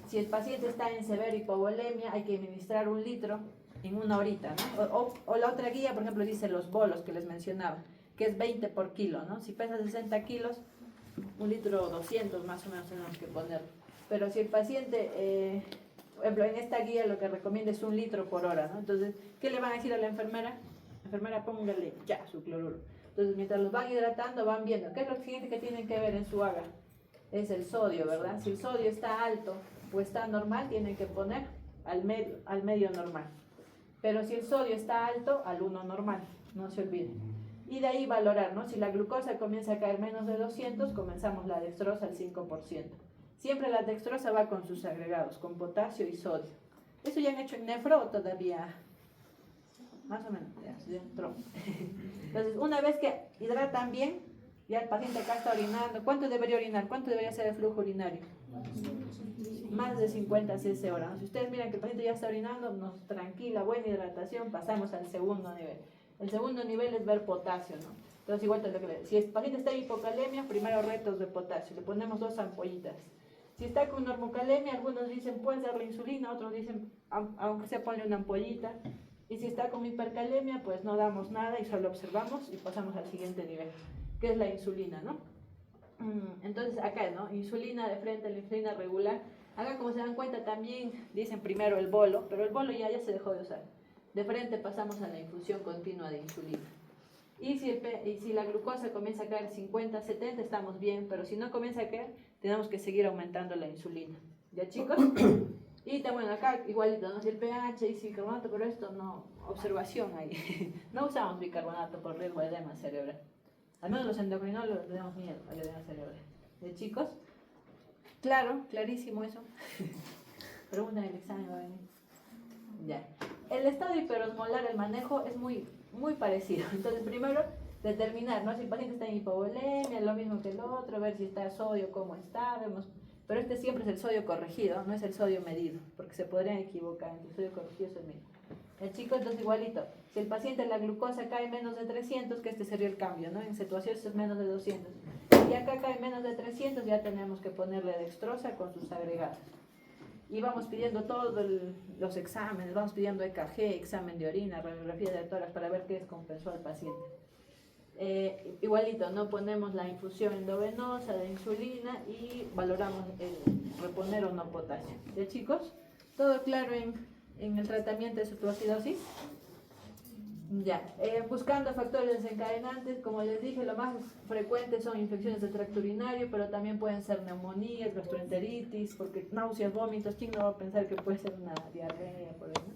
Si el paciente está en severa hipovolemia, hay que administrar 1 litro en 1 horita, ¿no? O la otra guía, por ejemplo, dice los bolos que les mencionaba, que es 20 por kilo, ¿no? Si pesa 60 kilos, 1 litro 200 más o menos tenemos que poner. Pero si el paciente, por ejemplo, en esta guía lo que recomienda es 1 litro por hora, ¿no? Entonces, ¿qué le van a decir a la enfermera? Enfermera, póngale ya su cloruro. Entonces, mientras los van hidratando, van viendo. ¿Qué es lo siguiente que tienen que ver en su agar? Es el sodio, ¿verdad? Si el sodio está alto o está normal, tienen que poner al medio normal. Pero si el sodio está alto, al 1 normal, no se olviden. Y de ahí valorar, ¿no? Si la glucosa comienza a caer menos de 200, comenzamos la dextrosa al 5%. Siempre la dextrosa va con sus agregados, con potasio y sodio. ¿Eso ya han hecho en nefro o todavía? Más o menos, ya entró. Entonces, una vez que hidratan bien, ya el paciente acá está orinando. ¿Cuánto debería orinar? ¿Cuánto debería ser el flujo urinario? Más de 50 cc hora. Si ustedes miran que el paciente ya está orinando, nos tranquila, buena hidratación, pasamos al segundo nivel. El segundo nivel es ver potasio, ¿no? Entonces, igual si el paciente está en hipocalemia, primero retos de potasio, le ponemos 2 ampollitas. Si está con normocalemia, algunos dicen pueden darle insulina, otros dicen aunque sea ponle una ampollita. Y si está con hipercalemia, pues no damos nada y solo observamos y pasamos al siguiente nivel, que es la insulina, ¿no? Entonces acá, ¿no? Insulina de frente, la insulina regular. Acá, como se dan cuenta, también dicen primero el bolo, pero el bolo ya se dejó de usar. De frente pasamos a la infusión continua de insulina. Y si la glucosa comienza a caer 50, 70, estamos bien, pero si no comienza a caer, tenemos que seguir aumentando la insulina. ¿Ya, chicos? Y bueno, acá igualito, ¿no? Si el pH y si bicarbonato, pero esto no, observación ahí. No usamos bicarbonato por riesgo de edema cerebral. Al menos los endocrinólogos tenemos miedo al edema cerebral. ¿De chicos? Claro, clarísimo eso. Pregunta del examen va a venir. Ya. El estado hiperosmolar, el manejo es muy parecido. Entonces, primero, determinar, ¿no? Si el paciente está en hipovolemia, lo mismo que el otro, ver si está el sodio, cómo está, vemos. Pero este siempre es el sodio corregido, no es el sodio medido, porque se podrían equivocar, el sodio corregido es el mismo. El chico, entonces, igualito. Si el paciente la glucosa cae menos de 300, que este sería el cambio, ¿no? En cetoacidosis es menos de 200. Y acá cae menos de 300, ya tenemos que ponerle dextrosa con sus agregados. Y vamos pidiendo todos los exámenes, vamos pidiendo EKG, examen de orina, radiografía de tórax para ver qué descompensó al paciente. Igualito, no ponemos la infusión endovenosa de insulina y valoramos el reponer o no potasio. ¿Ya, chicos? ¿Todo claro en el tratamiento de cetoacidosis? Ya, buscando factores desencadenantes, como les dije, lo más frecuente son infecciones del tracto urinario, pero también pueden ser neumonías, gastroenteritis, porque náuseas, vómitos, ¿quién no va a pensar que puede ser una diarrea por ahí, ¿no?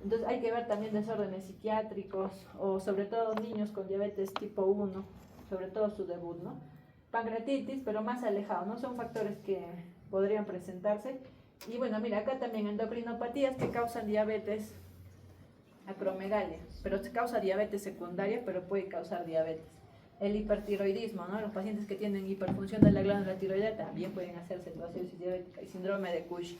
Entonces hay que ver también desórdenes psiquiátricos, o sobre todo niños con diabetes tipo 1, sobre todo su debut, ¿no? Pancreatitis, pero más alejado, ¿no? Son factores que podrían presentarse. Y bueno, mira, acá también endocrinopatías que causan diabetes, acromegalia, pero se causa diabetes secundaria, pero puede causar diabetes. El hipertiroidismo, ¿no? Los pacientes que tienen hiperfunción de la glándula tiroidea también pueden hacer cetoacidosis diabética y síndrome de Cush.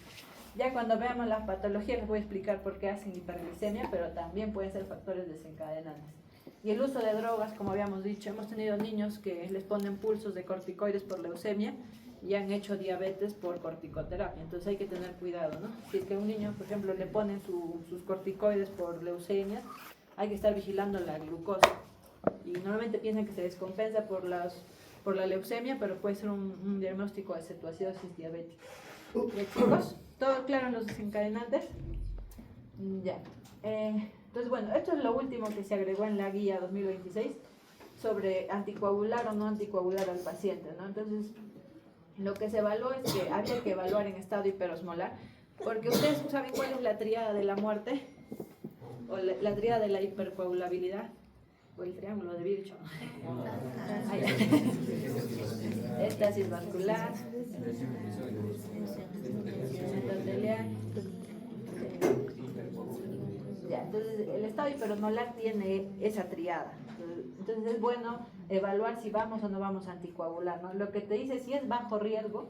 Ya cuando veamos las patologías les voy a explicar por qué hacen hiperglicemia, pero también pueden ser factores desencadenantes. Y el uso de drogas, como habíamos dicho, hemos tenido niños que les ponen pulsos de corticoides por leucemia y han hecho diabetes por corticoterapia, entonces hay que tener cuidado, ¿no? Si es que a un niño, por ejemplo, le ponen sus corticoides por leucemia, hay que estar vigilando la glucosa. Y normalmente piensan que se descompensa por la leucemia, pero puede ser un diagnóstico de cetoacidosis diabética. ¿Ya, chicos? ¿Todo claro en los desencadenantes? Ya. Entonces, bueno, esto es lo último que se agregó en la guía 2026 sobre anticoagular o no anticoagular al paciente, ¿no? Entonces, lo que se evaluó es que había que evaluar en estado hiperosmolar, porque ustedes saben cuál es la tríada de la muerte, o la tríada de la hipercoagulabilidad, o el triángulo de Virchow. Estasis vascular, endotelial. Ya, entonces el estado hiperosmolar tiene esa triada. Entonces es bueno evaluar si vamos o no vamos a anticoagular, ¿no? Lo que te dice si es bajo riesgo,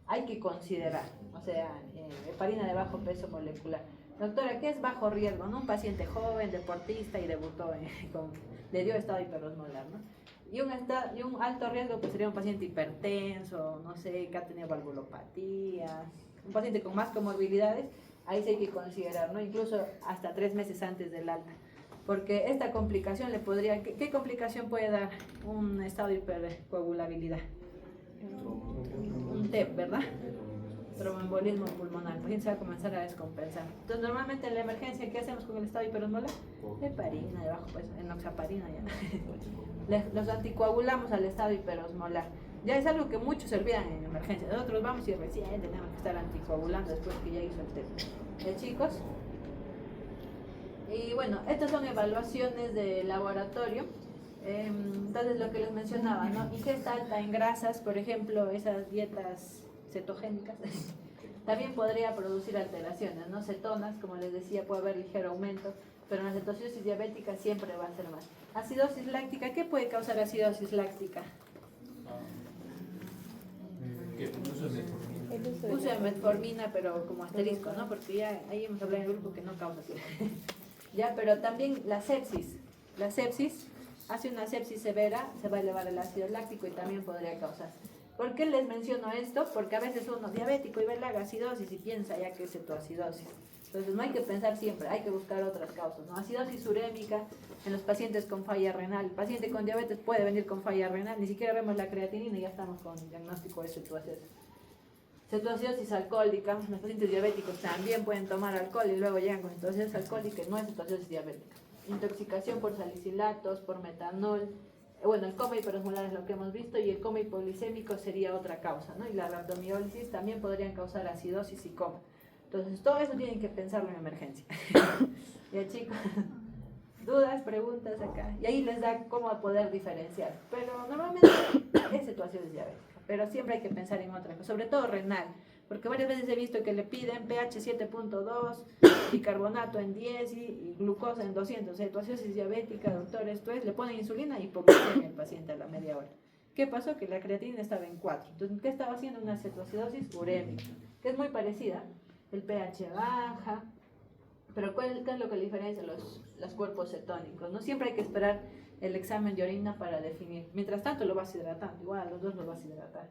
hay que considerar, o sea, heparina de bajo peso molecular. Doctora, ¿qué es bajo riesgo? ¿No? Un paciente joven, deportista y debutó, le dio estado hiperosmolar, ¿no? Y un alto riesgo pues sería un paciente hipertenso, no sé, que ha tenido valvulopatía, un paciente con más comorbilidades, ahí sí hay que considerar, ¿no? Incluso hasta 3 meses antes del alta. Porque esta complicación le podría... ¿Qué complicación puede dar un estado de hipercoagulabilidad? Un TEP, ¿verdad? Tromboembolismo pulmonar. El paciente se va a comenzar a descompensar. Entonces, normalmente en la emergencia, ¿qué hacemos con el estado hiperosmolar? Heparina, debajo, pues, enoxaparina ya. Los anticoagulamos al estado hiperosmolar. Ya es algo que muchos se olvidan en emergencia. Nosotros vamos y recién tenemos que estar anticoagulando después que ya hizo el TEP. Chicos? Y bueno, estas son evaluaciones de laboratorio. Entonces lo que les mencionaba, ¿no? Ingesta alta en grasas, por ejemplo, esas dietas cetogénicas, también podría producir alteraciones, ¿no? Cetonas, como les decía, puede haber ligero aumento, pero en la cetoacidosis diabética siempre va a ser más. Acidosis láctica, ¿qué puede causar acidosis láctica? Uso de metformina, pero como asterisco, ¿no? Porque ya ahí hemos hablado en el grupo que no causa acidosis. Ya, pero también la sepsis hace una sepsis severa, se va a elevar el ácido láctico y también podría causar. ¿Por qué les menciono esto? Porque a veces uno es diabético y ve la acidosis y piensa ya que es cetoacidosis. Entonces no hay que pensar siempre, hay que buscar otras causas, ¿no? Acidosis urémica en los pacientes con falla renal. El paciente con diabetes puede venir con falla renal, ni siquiera vemos la creatinina y ya estamos con diagnóstico de cetoacidosis. Cetoacidosis alcohólica, los pacientes diabéticos también pueden tomar alcohol y luego llegan con cetoacidosis alcohólica y no es cetoacidosis diabética. Intoxicación por salicilatos, por metanol. Bueno, el coma hiperosmolar es lo que hemos visto y el coma hipoglicémico sería otra causa, ¿no? Y la rhabdomiólisis también podrían causar acidosis y coma. Entonces, todo eso tienen que pensarlo en emergencia. Ya, chicos, dudas, preguntas acá. Y ahí les da cómo poder diferenciar. Pero normalmente es cetoacidosis diabética. Pero siempre hay que pensar en otra cosa, sobre todo renal. Porque varias veces he visto que le piden pH 7.2, bicarbonato en 10 y glucosa en 200. Cetoacidosis diabética, doctor, esto es, le ponen insulina y hipoglucemia al paciente a la media hora. ¿Qué pasó? Que la creatinina estaba en 4. Entonces, ¿qué estaba haciendo? Una cetoacidosis urémica, que es muy parecida. El pH baja, pero ¿qué es lo que le diferencia los cuerpos cetónicos? No siempre hay que esperar el examen de orina para definir. Mientras tanto lo vas hidratando, igual los dos lo vas a hidratar.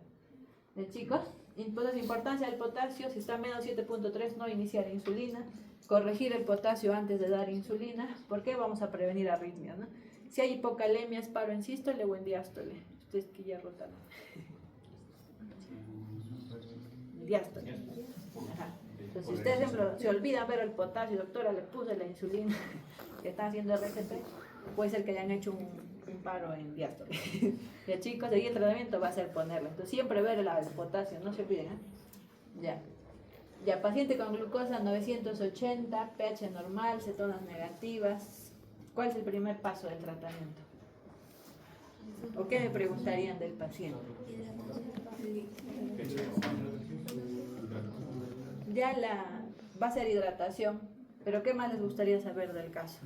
Chicos, entonces importancia del potasio, si está menos 7.3 no iniciar insulina, corregir el potasio antes de dar insulina, porque vamos a prevenir arritmias, ¿no? Si hay hipocalemia, es paro en sístole o en diástole. Ustedes que ya rotan. Diástole. Ajá. Entonces, si ustedes, por ejemplo, se olvidan ver el potasio, doctora, le puse la insulina que está haciendo RCP, puede ser que hayan hecho un paro en diástole. Ya chicos, seguir el tratamiento va a ser ponerlo. Entonces, siempre ver el potasio, no se olviden, ¿eh? Ya. Ya, paciente con glucosa 980, pH normal, cetonas negativas. ¿Cuál es el primer paso del tratamiento? ¿O qué me preguntarían del paciente? Ya va a ser hidratación, pero ¿qué más les gustaría saber del caso?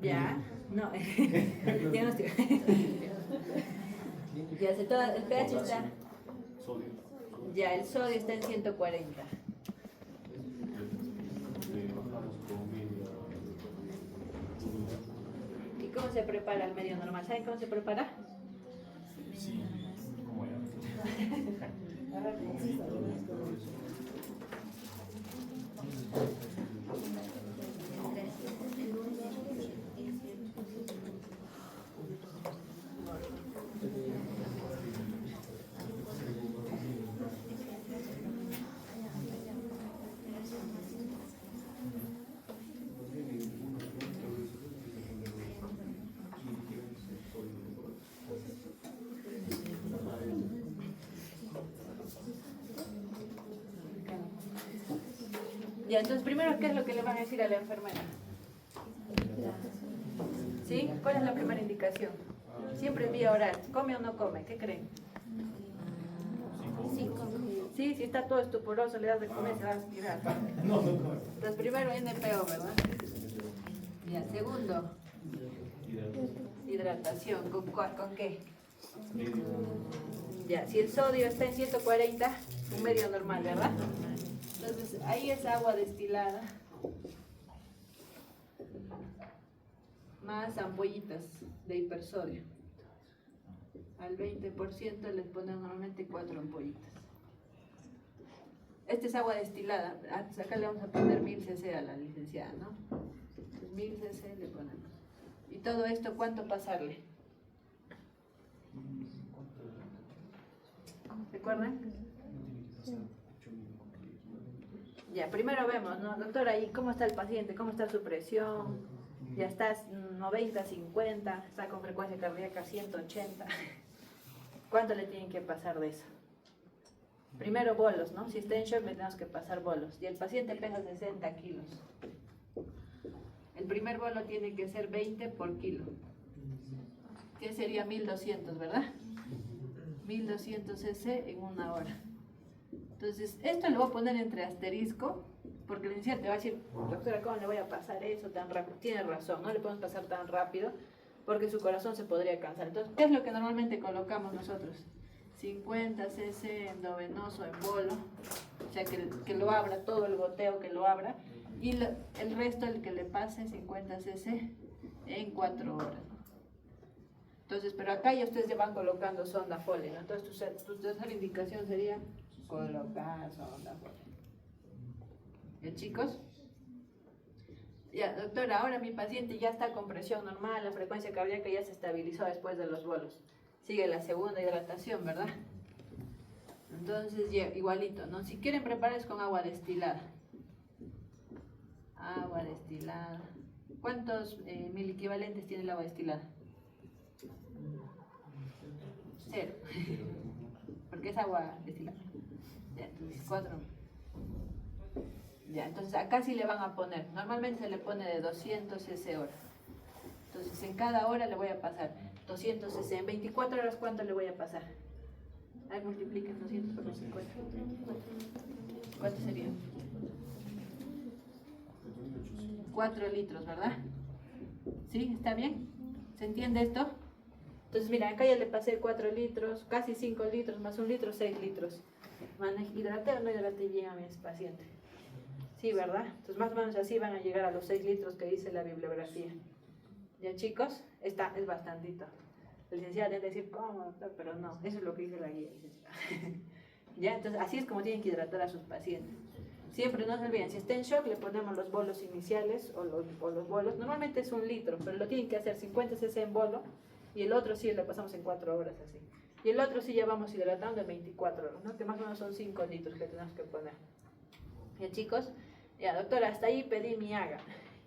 Ya, no, diagnóstico. Ya, el pH está. Ya, el sodio está en 140. ¿Y cómo se prepara el medio normal? ¿Saben cómo se prepara? Sí, como ya. Ya, entonces primero, ¿qué es lo que le van a decir a la enfermera? ¿Sí? ¿Cuál es la primera indicación? Siempre vía oral. ¿Come o no come? ¿Qué creen? Sí, si está todo estuporoso, le das de comer, se va a aspirar. No come. Entonces primero NPO, ¿verdad? Ya, segundo, hidratación. ¿Con qué? Ya, si el sodio está en 140, un medio normal, ¿verdad? Entonces ahí es agua destilada más ampollitas de hipersodio. Al 20% les ponen normalmente 4 ampollitas. Esta es agua destilada. Acá le vamos a poner 1000 cc a la licenciada, ¿no? Entonces 1000 cc le ponemos. ¿Y todo esto cuánto pasarle? ¿Recuerdan? Ya, primero vemos, ¿no? Doctora, ¿y cómo está el paciente? ¿Cómo está su presión? Ya está 90, 50, está con frecuencia cardíaca 180. ¿Cuánto le tienen que pasar de eso? Primero bolos, ¿no? Si está en shock le tenemos que pasar bolos. Y el paciente pesa 60 kilos. El primer bolo tiene que ser 20 por kilo. Que sería 1200, ¿verdad? 1200 cc en una hora. Entonces, esto lo voy a poner entre asterisco, porque el licenciado te va a decir, doctora, ¿cómo le voy a pasar eso tan rápido? Tiene razón, no le podemos pasar tan rápido, porque su corazón se podría cansar. Entonces, ¿qué es lo que normalmente colocamos nosotros? 50 cc endovenoso en bolo, o sea, que lo abra, todo el goteo que lo abra, y el resto, el que le pase 50 cc en 4 horas. Entonces, pero acá ya ustedes ya van colocando sonda Foley, ¿no? Entonces, tu tercera indicación sería colocar sonda Foley. ¿Ya, chicos? Ya, doctora, ahora mi paciente ya está con presión normal, la frecuencia cardíaca ya se estabilizó después de los bolos. Sigue la segunda hidratación, ¿verdad? Entonces, ya, igualito, ¿no? Si quieren prepararles con agua destilada. Agua destilada. ¿Cuántos miliequivalentes tiene el agua destilada? 0. Porque es agua destilada. Ya, entonces 4. Ya, entonces acá sí le van a poner. Normalmente se le pone de 200 cc hora. Entonces en cada hora le voy a pasar 200 cc. En 24 horas, ¿cuánto le voy a pasar? Ahí multipliquen 200 por 24. ¿Cuánto sería? 4 litros, ¿verdad? ¿Sí? ¿Está bien? ¿Se entiende esto? Entonces, mira, acá ya le pasé 4 litros, casi 5 litros, más 1 litro, 6 litros. ¿Hidraté o no hidraté bien a mis pacientes? Sí, ¿verdad? Entonces, más o menos así van a llegar a los 6 litros que dice la bibliografía. ¿Ya, chicos? Es bastantito. La licenciada debe decir, ¿cómo, doctor? Pero no, eso es lo que dice la guía, licenciada. ¿Ya? Entonces, así es como tienen que hidratar a sus pacientes. Siempre no se olviden, si está en shock le ponemos los bolos iniciales o los bolos. Normalmente es 1 litro, pero lo tienen que hacer 50 cc en bolo y el otro sí le pasamos en 4 horas así. Y el otro sí ya vamos hidratando en 24 horas, ¿no? Que más o menos son 5 litros que tenemos que poner. Ya chicos, ya doctora, hasta ahí pedí mi AGA.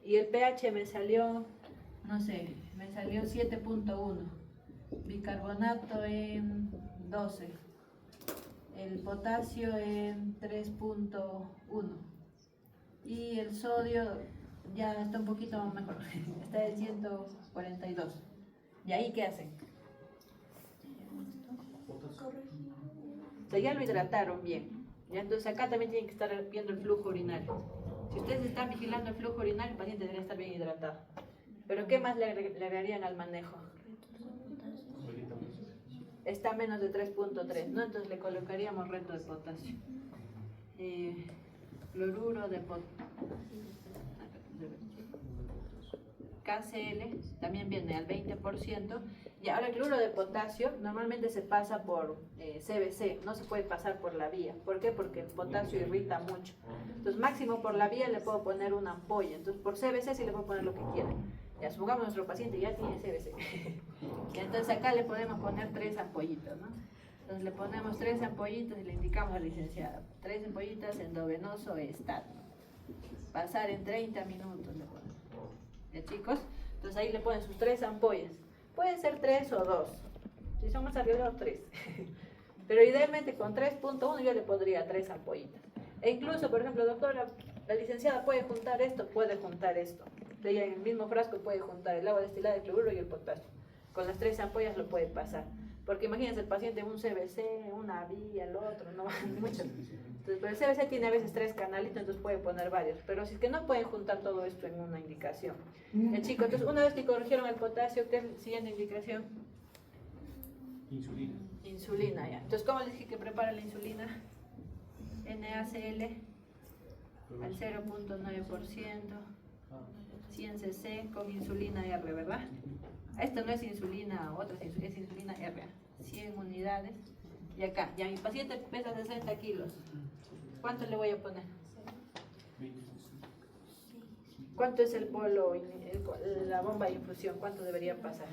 Y el pH me salió, no sé, me salió 7.1. Bicarbonato en 12. El potasio en 3.1. Y el sodio ya está un poquito mejor, está en 142. ¿Y ahí qué hacen? O sea, ya lo hidrataron bien. ¿Ya? Entonces acá también tienen que estar viendo el flujo urinario. Si ustedes están vigilando el flujo urinario, el paciente debería estar bien hidratado. Pero ¿qué más le agregarían al manejo? Está menos de 3.3, ¿no? Entonces le colocaríamos reto de potasio. Cloruro de potasio. KCl también viene al 20%. Y ahora el cloruro de potasio normalmente se pasa por CBC, no se puede pasar por la vía. ¿Por qué? Porque el potasio irrita mucho. Entonces máximo por la vía le puedo poner una ampolla. Entonces por CBC sí le puedo poner lo que quiera. Ya supongamos nuestro paciente ya tiene CBC. Y entonces acá le podemos poner 3 ampollitas, ¿no? Entonces le ponemos 3 ampollitas y le indicamos a la licenciada. 3 ampollitas endovenoso estat. Pasar en 30 minutos le ponemos. ¿Ya chicos? Entonces ahí le ponen sus 3 ampollas. Pueden ser 3 o 2. Si son más arriesgados, 3. Pero idealmente con 3.1 yo le pondría 3 ampollitas. E incluso, por ejemplo, doctora, la licenciada puede juntar esto. Ella en el mismo frasco puede juntar el agua destilada, el cloruro y el potasio. Con las 3 ampollas lo puede pasar. Porque imagínense el paciente un CBC, una vía, el otro, no van mucho. Entonces, pero el CBC tiene a veces 3 canalitos, entonces puede poner varios. Pero si es que no pueden juntar todo esto en una indicación. Chicos, entonces una vez que corrigieron el potasio, ¿qué es la siguiente indicación? Insulina. Insulina, ya. Entonces, ¿cómo les dije que prepara la insulina? NaCl al 0.9%, 100 cc con insulina R, ¿verdad? Esta no es insulina, otra es insulina R, 100 unidades. Y acá, ya mi paciente pesa 60 kilos. ¿Cuánto le voy a poner? ¿Cuánto es el polo, la bomba de infusión? ¿Cuánto debería pasar?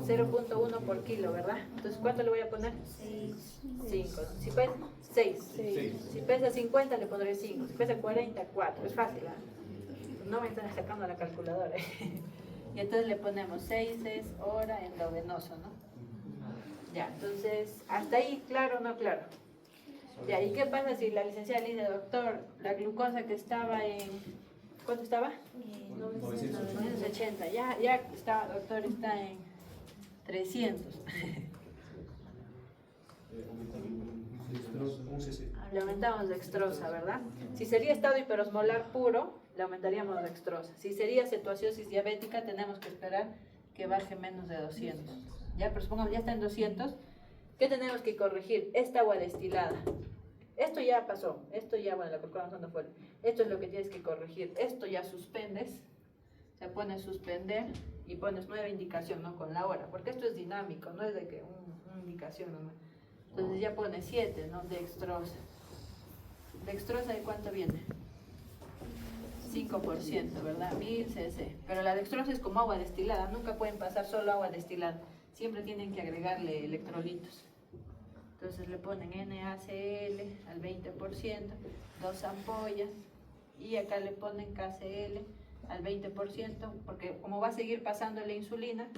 0.1 por kilo, ¿verdad? Entonces, ¿cuánto le voy a poner? 5. Si pesa 6. Si pesa 50 le pondré 5. Si pesa 40, 4. Es fácil, ¿eh? No me están sacando la calculadora. Y entonces le ponemos 6 hora endovenoso, ¿no? Ya, entonces, hasta ahí, ¿claro o no claro? Ya, ¿y qué pasa si la licenciada le dice, doctor, la glucosa que estaba en... ¿Cuánto estaba? 980. Ya está, doctor, está en 300. Le aumentamos dextrosa, ¿verdad? Si sería estado hiperosmolar puro, le aumentaríamos dextrosa. Si sería cetoacidosis diabética, tenemos que esperar que baje menos de 200. Ya, pero supongamos, ya está en 200. ¿Qué tenemos que corregir? Esta agua destilada. Esto ya pasó. Esto ya, bueno, la calculamos cuando fue. Esto es lo que tienes que corregir. Esto ya suspendes. Se pone suspender y pones nueva indicación, ¿no? Con la hora. Porque esto es dinámico, no es de que una indicación nomás. Entonces ya pones 7, ¿no? Dextrosa. ¿Dextrosa de cuánto viene? 5%, ¿verdad? 1000 cc. Pero la dextrosa es como agua destilada. Nunca pueden pasar solo agua destilada. Siempre tienen que agregarle electrolitos. Entonces le ponen NaCl al 20%, 2 ampollas. Y acá le ponen KCl al 20%, porque como va a seguir pasando la insulina,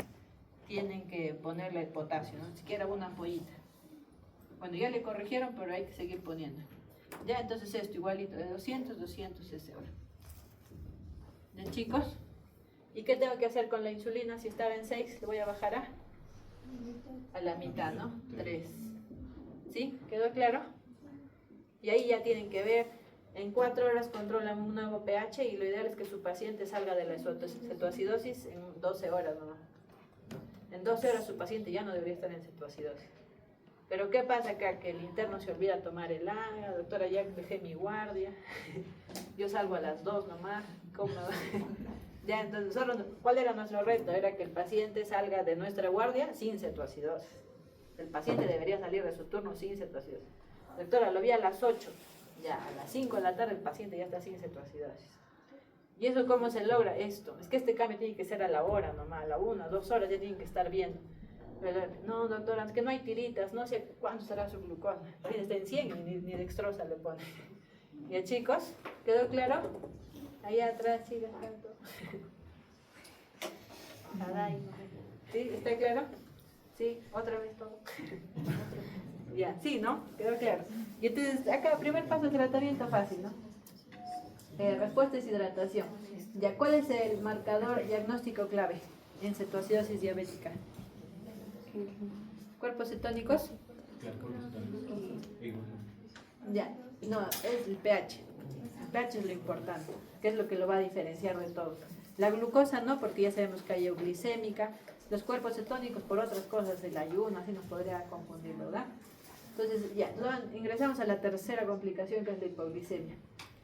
tienen que ponerle el potasio, ¿no? Siquiera una ampollita. Bueno, ya le corrigieron, pero hay que seguir poniendo. Ya, entonces esto igualito de 200 cc ahora. ¿Ya, chicos? ¿Y qué tengo que hacer con la insulina? Si estaba en 6, le voy a bajar a la mitad, ¿no? 3. ¿Sí? ¿Quedó claro? Y ahí ya tienen que ver, en 4 horas controlan un nuevo pH y lo ideal es que su paciente salga de la cetoacidosis en 12 horas nomás. En 12 horas su paciente ya no debería estar en cetoacidosis. Pero ¿qué pasa acá? Que el interno se olvida tomar el agua, doctora, ya dejé mi guardia, yo salgo a las 2 nomás, ¿cómo? Ya, entonces, ¿cuál era nuestro reto? Era que el paciente salga de nuestra guardia sin cetoacidosis. El paciente debería salir de su turno sin cetoacidosis. Doctora, lo vi a las 8, ya a las 5 de la tarde el paciente ya está sin cetoacidosis. ¿Y eso cómo se logra? Esto, es que este cambio tiene que ser a la hora nomás, a la 1, 2 horas ya tienen que estar viendo. No, doctora, es que no hay tiritas, no sé cuánto será su glucosa. Está en 100 y ni dextrosa le pone. ¿Ya, chicos? ¿Quedó claro? Ahí atrás sigue tanto. ¿Sí? ¿Está claro? Sí, otra vez todo. Ya, sí, ¿no? Quedó claro. Y entonces, acá, primer paso, tratamiento fácil, ¿no? Respuesta es hidratación. Ya, ¿cuál es el marcador diagnóstico clave en cetoacidosis diabética? ¿Cuerpos cetónicos? Claro, cuerpos cetónicos. Ya, no, es el pH. El pH es lo importante, que es lo que lo va a diferenciar de todo. La glucosa no, porque ya sabemos que hay euglicémica. Los cuerpos cetónicos por otras cosas, el ayuno, así nos podría confundir, ¿verdad? Entonces, ya, ingresamos a la tercera complicación, que es la hipoglicemia.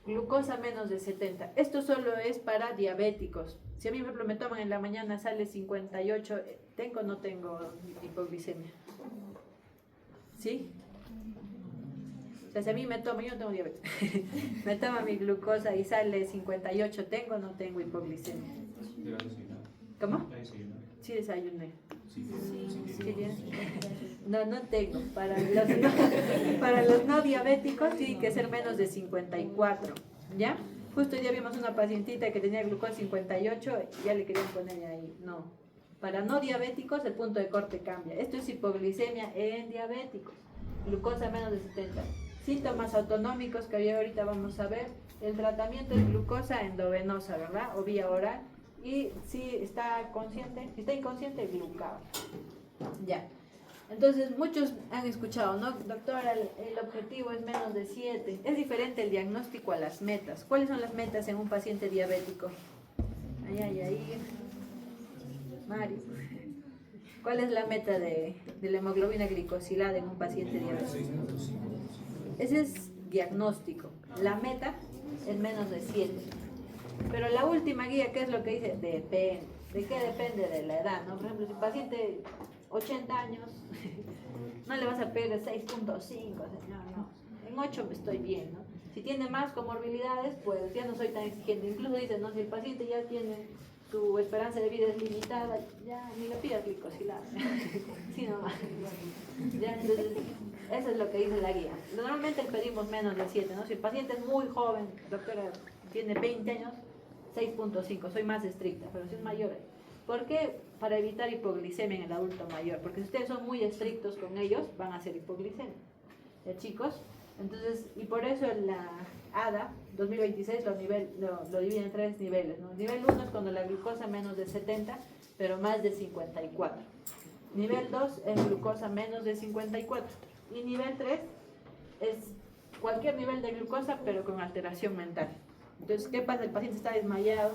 Glucosa menos de 70. Esto solo es para diabéticos. Si a mí, por ejemplo, me toman en la mañana, sale 58, ¿tengo o no tengo hipoglicemia? ¿Sí? O sea, si a mí me tomo, yo no tengo diabetes, me toma mi glucosa y sale 58, ¿tengo o no tengo hipoglicemia? ¿Cómo? Sí desayuné. ¿Sí tienes? No, no tengo. Para los no diabéticos tiene que ser menos de 54, ¿ya? Justo hoy día vimos una pacientita que tenía glucosa 58 y ya le querían poner ahí. No. Para no diabéticos el punto de corte cambia. Esto es hipoglicemia en diabéticos. Glucosa menos de 70. Síntomas autonómicos que ahorita vamos a ver. El tratamiento es glucosa endovenosa, ¿verdad? O vía oral. Y si está consciente, si está inconsciente, glucado. Ya. Entonces, muchos han escuchado, ¿no? Doctora, el objetivo es menos de 7. Es diferente el diagnóstico a las metas. ¿Cuáles son las metas en un paciente diabético? Ahí. Mari. ¿Cuál es la meta de la hemoglobina glicosilada en un paciente diabético? Ese es diagnóstico. La meta es menos de 7. Pero la última guía, ¿qué es lo que dice? Depende. ¿De qué depende? De la edad, ¿no? Por ejemplo, si el paciente 80 años, no le vas a pedir 6.5, no. En 8 estoy bien, ¿no? Si tiene más comorbilidades, pues ya no soy tan exigente. Incluso dicen, ¿no? Si el paciente ya tiene su esperanza de vida es limitada, ya ni le pidas glicosilada. Sí, no. Ya, entonces, eso es lo que dice la guía. Normalmente pedimos menos de 7, ¿no? Si el paciente es muy joven, doctora, tiene 20 años, 6.5, soy más estricta, pero si es mayor. ¿Por qué? Para evitar hipoglicemia en el adulto mayor, porque si ustedes son muy estrictos con ellos, van a hacer hipoglicemia. ¿Ya, chicos? Entonces, y por eso la ADA 2026 lo divide en 3 niveles, ¿no? Nivel 1 es cuando la glucosa menos de 70, pero más de 54. Nivel 2 es glucosa menos de 54. Y nivel 3 es cualquier nivel de glucosa, pero con alteración mental. Entonces, ¿qué pasa? El paciente está desmayado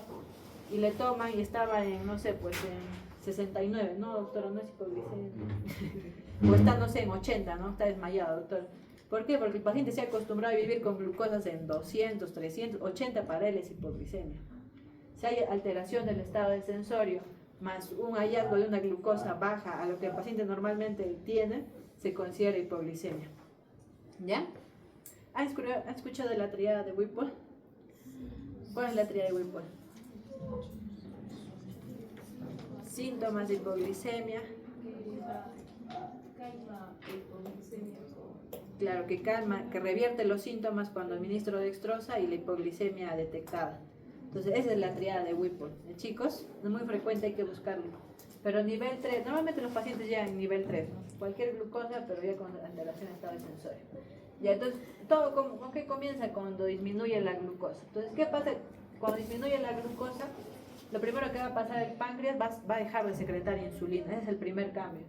y le toman y estaba en, no sé, pues en 69. No, doctora, no es hipoglicemia. O está, no sé, en 80, ¿no? Está desmayado, doctor. ¿Por qué? Porque el paciente se ha acostumbrado a vivir con glucosas en 200, 300, 80 para él es hipoglicemia. Si hay alteración del estado de sensorio, más un hallazgo de una glucosa baja a lo que el paciente normalmente tiene, se considera hipoglicemia. ¿Ya? ¿Han escuchado de la triada de Whipple? ¿Cuál es la triada de Whipple? Síntomas de hipoglicemia. Claro, que calma, que revierte los síntomas cuando administro dextrosa y la hipoglicemia detectada. Entonces, esa es la triada de Whipple. Chicos, es muy frecuente, hay que buscarlo. Pero nivel 3, normalmente los pacientes llegan en nivel 3, ¿no? Cualquier glucosa, pero ya con alteración de estado de sensorio. Ya, entonces, ¿todo con qué comienza? Cuando disminuye la glucosa. Entonces, ¿qué pasa? Cuando disminuye la glucosa, lo primero que va a pasar el páncreas va a dejar de secretar insulina. Ese es el primer cambio.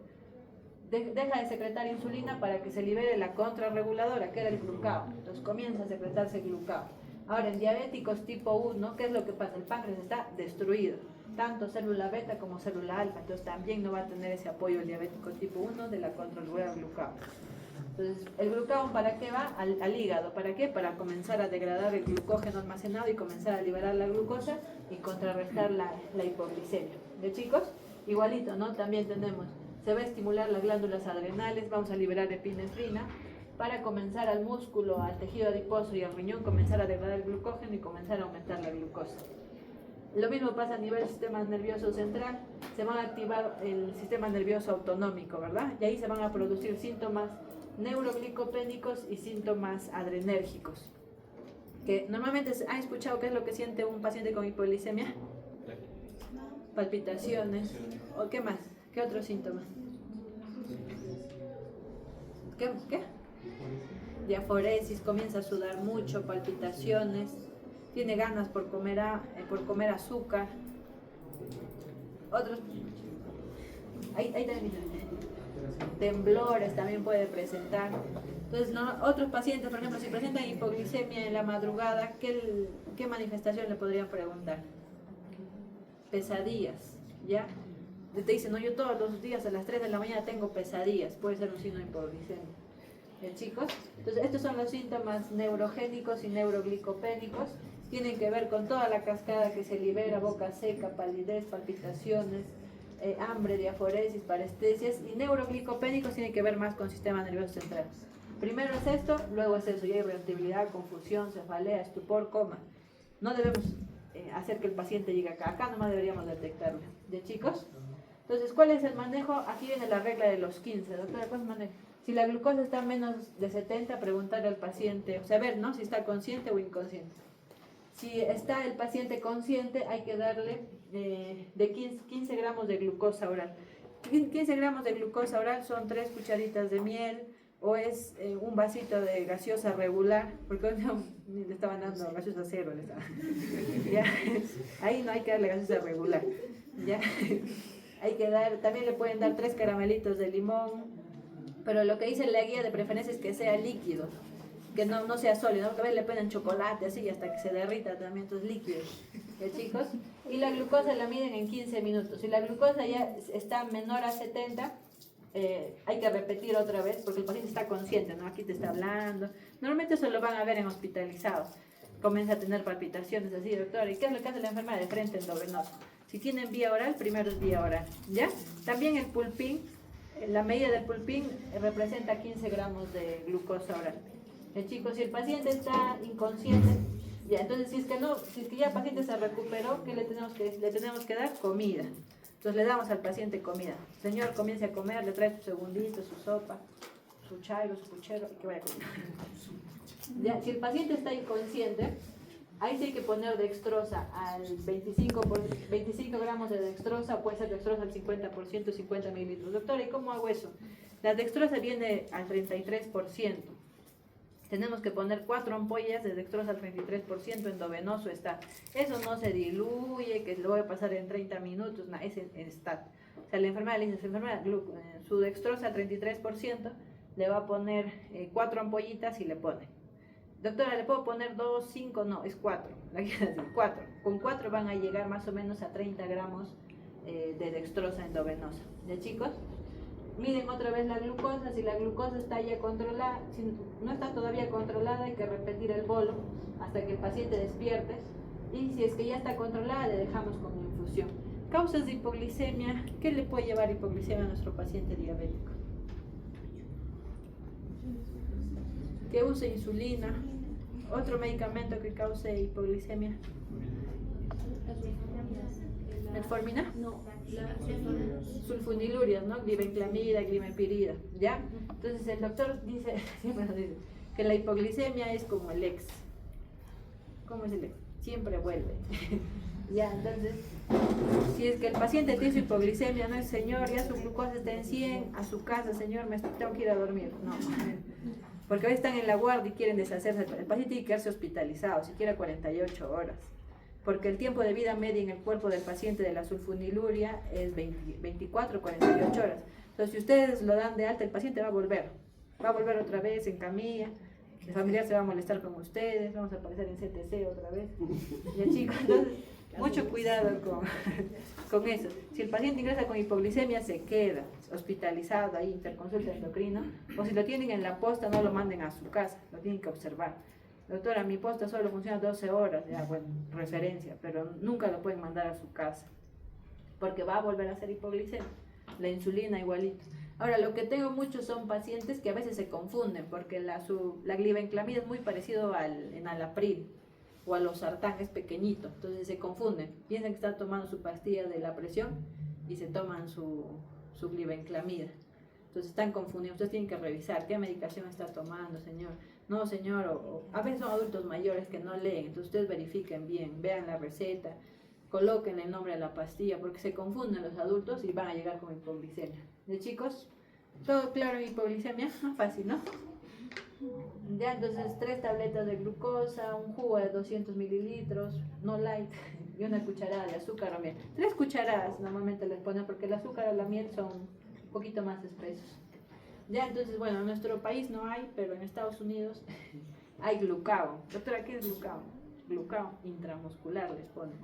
Deja de secretar insulina para que se libere la contrarreguladora, que era el glucagón. Entonces comienza a secretarse glucagón. Ahora, en diabéticos tipo 1, ¿qué es lo que pasa? El páncreas está destruido, tanto célula beta como célula alfa. Entonces también no va a tener ese apoyo el diabético tipo 1 de la contrarreguladora glucagón. Entonces, ¿el glucagón para qué va? Al hígado. ¿Para qué? Para comenzar a degradar el glucógeno almacenado y comenzar a liberar la glucosa y contrarrestar la hipoglicemia. ¿De chicos? Igualito, ¿no? También tenemos, se va a estimular las glándulas adrenales, vamos a liberar epinefrina para comenzar al músculo, al tejido adiposo y al riñón, comenzar a degradar el glucógeno y comenzar a aumentar la glucosa. Lo mismo pasa a nivel sistema nervioso central, se van a activar el sistema nervioso autonómico, ¿verdad? Y ahí se van a producir síntomas neuroglicopénicos y síntomas adrenérgicos. Que normalmente han escuchado qué es lo que siente un paciente con hipoglicemia. Palpitaciones. ¿O qué más? ¿Qué otros síntomas? ¿Qué? Diaforesis, comienza a sudar mucho, palpitaciones, tiene ganas por comer azúcar. Otros, ahí también, temblores también puede presentar. Entonces, otros pacientes, por ejemplo, si presentan hipoglicemia en la madrugada, ¿qué manifestación le podrían preguntar? Pesadillas, ¿ya? Te dicen, no, yo todos los días a las 3 de la mañana tengo pesadillas, puede ser un signo de hipoglicemia. Chicos, entonces estos son los síntomas neurogénicos y neuroglicopénicos, tienen que ver con toda la cascada que se libera: boca seca, palidez, palpitaciones, hambre, diaforesis, parestesias. Y neuroglicopénicos tienen que ver más con sistema nervioso central. Primero es esto, luego es eso, ya irritabilidad, confusión, cefalea, estupor, coma. No debemos hacer que el paciente llegue acá nomás deberíamos detectarlo. ¿Ya, chicos? Entonces, ¿cuál es el manejo? Aquí viene la regla de los 15, doctora, ¿cuál es el manejo? Si la glucosa está menos de 70, preguntarle al paciente, o sea, ver, ¿no?, si está consciente o inconsciente. Si está el paciente consciente, hay que darle de 15 gramos de glucosa oral. 15 gramos de glucosa oral son 3 cucharitas de miel, o es un vasito de gaseosa regular, porque hoy no, le estaban dando gaseosa cero. ¿Ya? Ahí no hay que darle gaseosa regular. ¿Ya? Hay que dar, también le pueden dar 3 caramelitos de limón, pero lo que dice la guía de preferencia es que sea líquido, que no sea sólido, ¿no? A veces le ponen chocolate así hasta que se derrita también, entonces líquido. ¿Ya, chicos? Y la glucosa la miden en 15 minutos. Si la glucosa ya está menor a 70, hay que repetir otra vez porque el paciente está consciente, ¿no? Aquí te está hablando. Normalmente eso lo van a ver en hospitalizados. Comienza a tener palpitaciones así, doctora. ¿Y qué es lo que hace la enfermera? De frente endovenoso. Si tienen vía oral, primero es vía oral, ¿ya? También el pulpín, la medida del pulpín representa 15 gramos de glucosa oral. Chicos, si el paciente está inconsciente, ya, entonces si es que ya el paciente se recuperó, ¿qué le tenemos que dar? Comida. Entonces le damos al paciente comida. Señor, comience a comer, le trae su segundito, su sopa, su chairo, su puchero, y que vaya a comer. Ya, si el paciente está inconsciente, ahí sí hay que poner dextrosa al 25 gramos de dextrosa, puede ser dextrosa al 50%, 50 mililitros. Doctora, ¿y cómo hago eso? La dextrosa viene al 33%. Tenemos que poner 4 ampollas de dextrosa al 33%, endovenoso está. Eso no se diluye, que lo voy a pasar en 30 minutos, no, es en stat. O sea, la enfermera le dice, enfermera, su dextrosa al 33%, le va a poner 4 ampollitas y le pone. Doctora, ¿le puedo poner 2, 5? No, es 4. 4. Con 4 van a llegar más o menos a 30 gramos de dextrosa endovenosa. ¿Ya, chicos? Miden otra vez la glucosa. Si la glucosa está ya controlada, si no está todavía controlada, hay que repetir el bolo hasta que el paciente despierte. Y si es que ya está controlada, le dejamos con infusión. Causas de hipoglicemia. ¿Qué le puede llevar hipoglicemia a nuestro paciente diabético? Que use insulina. Otro medicamento que cause hipoglicemia. ¿Metformina? No, Sulfonilurias, ¿no? Glibenclamida, glimepirida, ¿ya? Entonces el doctor dice, siempre nos dice, que la hipoglicemia es como el ex. ¿Cómo es el ex? Siempre vuelve. Ya, entonces, si es que el paciente tiene su hipoglicemia, no es, señor, ya su glucosa está en 100, a su casa, señor, tengo que ir a dormir. No, porque hoy están en la guardia y quieren deshacerse. El paciente tiene que quedarse hospitalizado, siquiera 48 horas. Porque el tiempo de vida media en el cuerpo del paciente de la sulfoniluria es 24, 48 horas. Entonces, si ustedes lo dan de alta, el paciente va a volver otra vez en camilla, el familiar se va a molestar con ustedes, vamos a aparecer en CTC otra vez. Ya, chicos, entonces, mucho cuidado con eso. Si el paciente ingresa con hipoglicemia, se queda hospitalizado ahí, interconsulta endocrino, o si lo tienen en la posta, no lo manden a su casa, lo tienen que observar. Doctora, mi posta solo funciona 12 horas, ya, bueno, referencia, pero nunca lo pueden mandar a su casa, porque va a volver a ser hipoglicemia. La insulina igualito. Ahora, lo que tengo muchos son pacientes que a veces se confunden, porque la glibenclamida es muy parecido al enalapril. o a los sartán es pequeñito, entonces se confunden, piensan que están tomando su pastilla de la presión y se toman su glibenclamida. Entonces están confundidos, ustedes tienen que revisar qué medicación está tomando, señor. No, señor, o a veces son adultos mayores que no leen, entonces ustedes verifiquen bien, vean la receta, coloquen el nombre de la pastilla, porque se confunden los adultos y van a llegar con hipoglicemia. ¿De chicos? ¿Todo claro en hipoglicemia? Fácil, ¿no? Ya, entonces 3 tabletas de glucosa, un jugo de 200 mililitros, no light, y una cucharada de azúcar o miel. 3 cucharadas normalmente les ponen porque el azúcar o la miel son un poquito más espesos. Ya, entonces, bueno, en nuestro país no hay, pero en Estados Unidos hay glucagón. Doctora, ¿qué es glucagón? Glucagón intramuscular les ponen.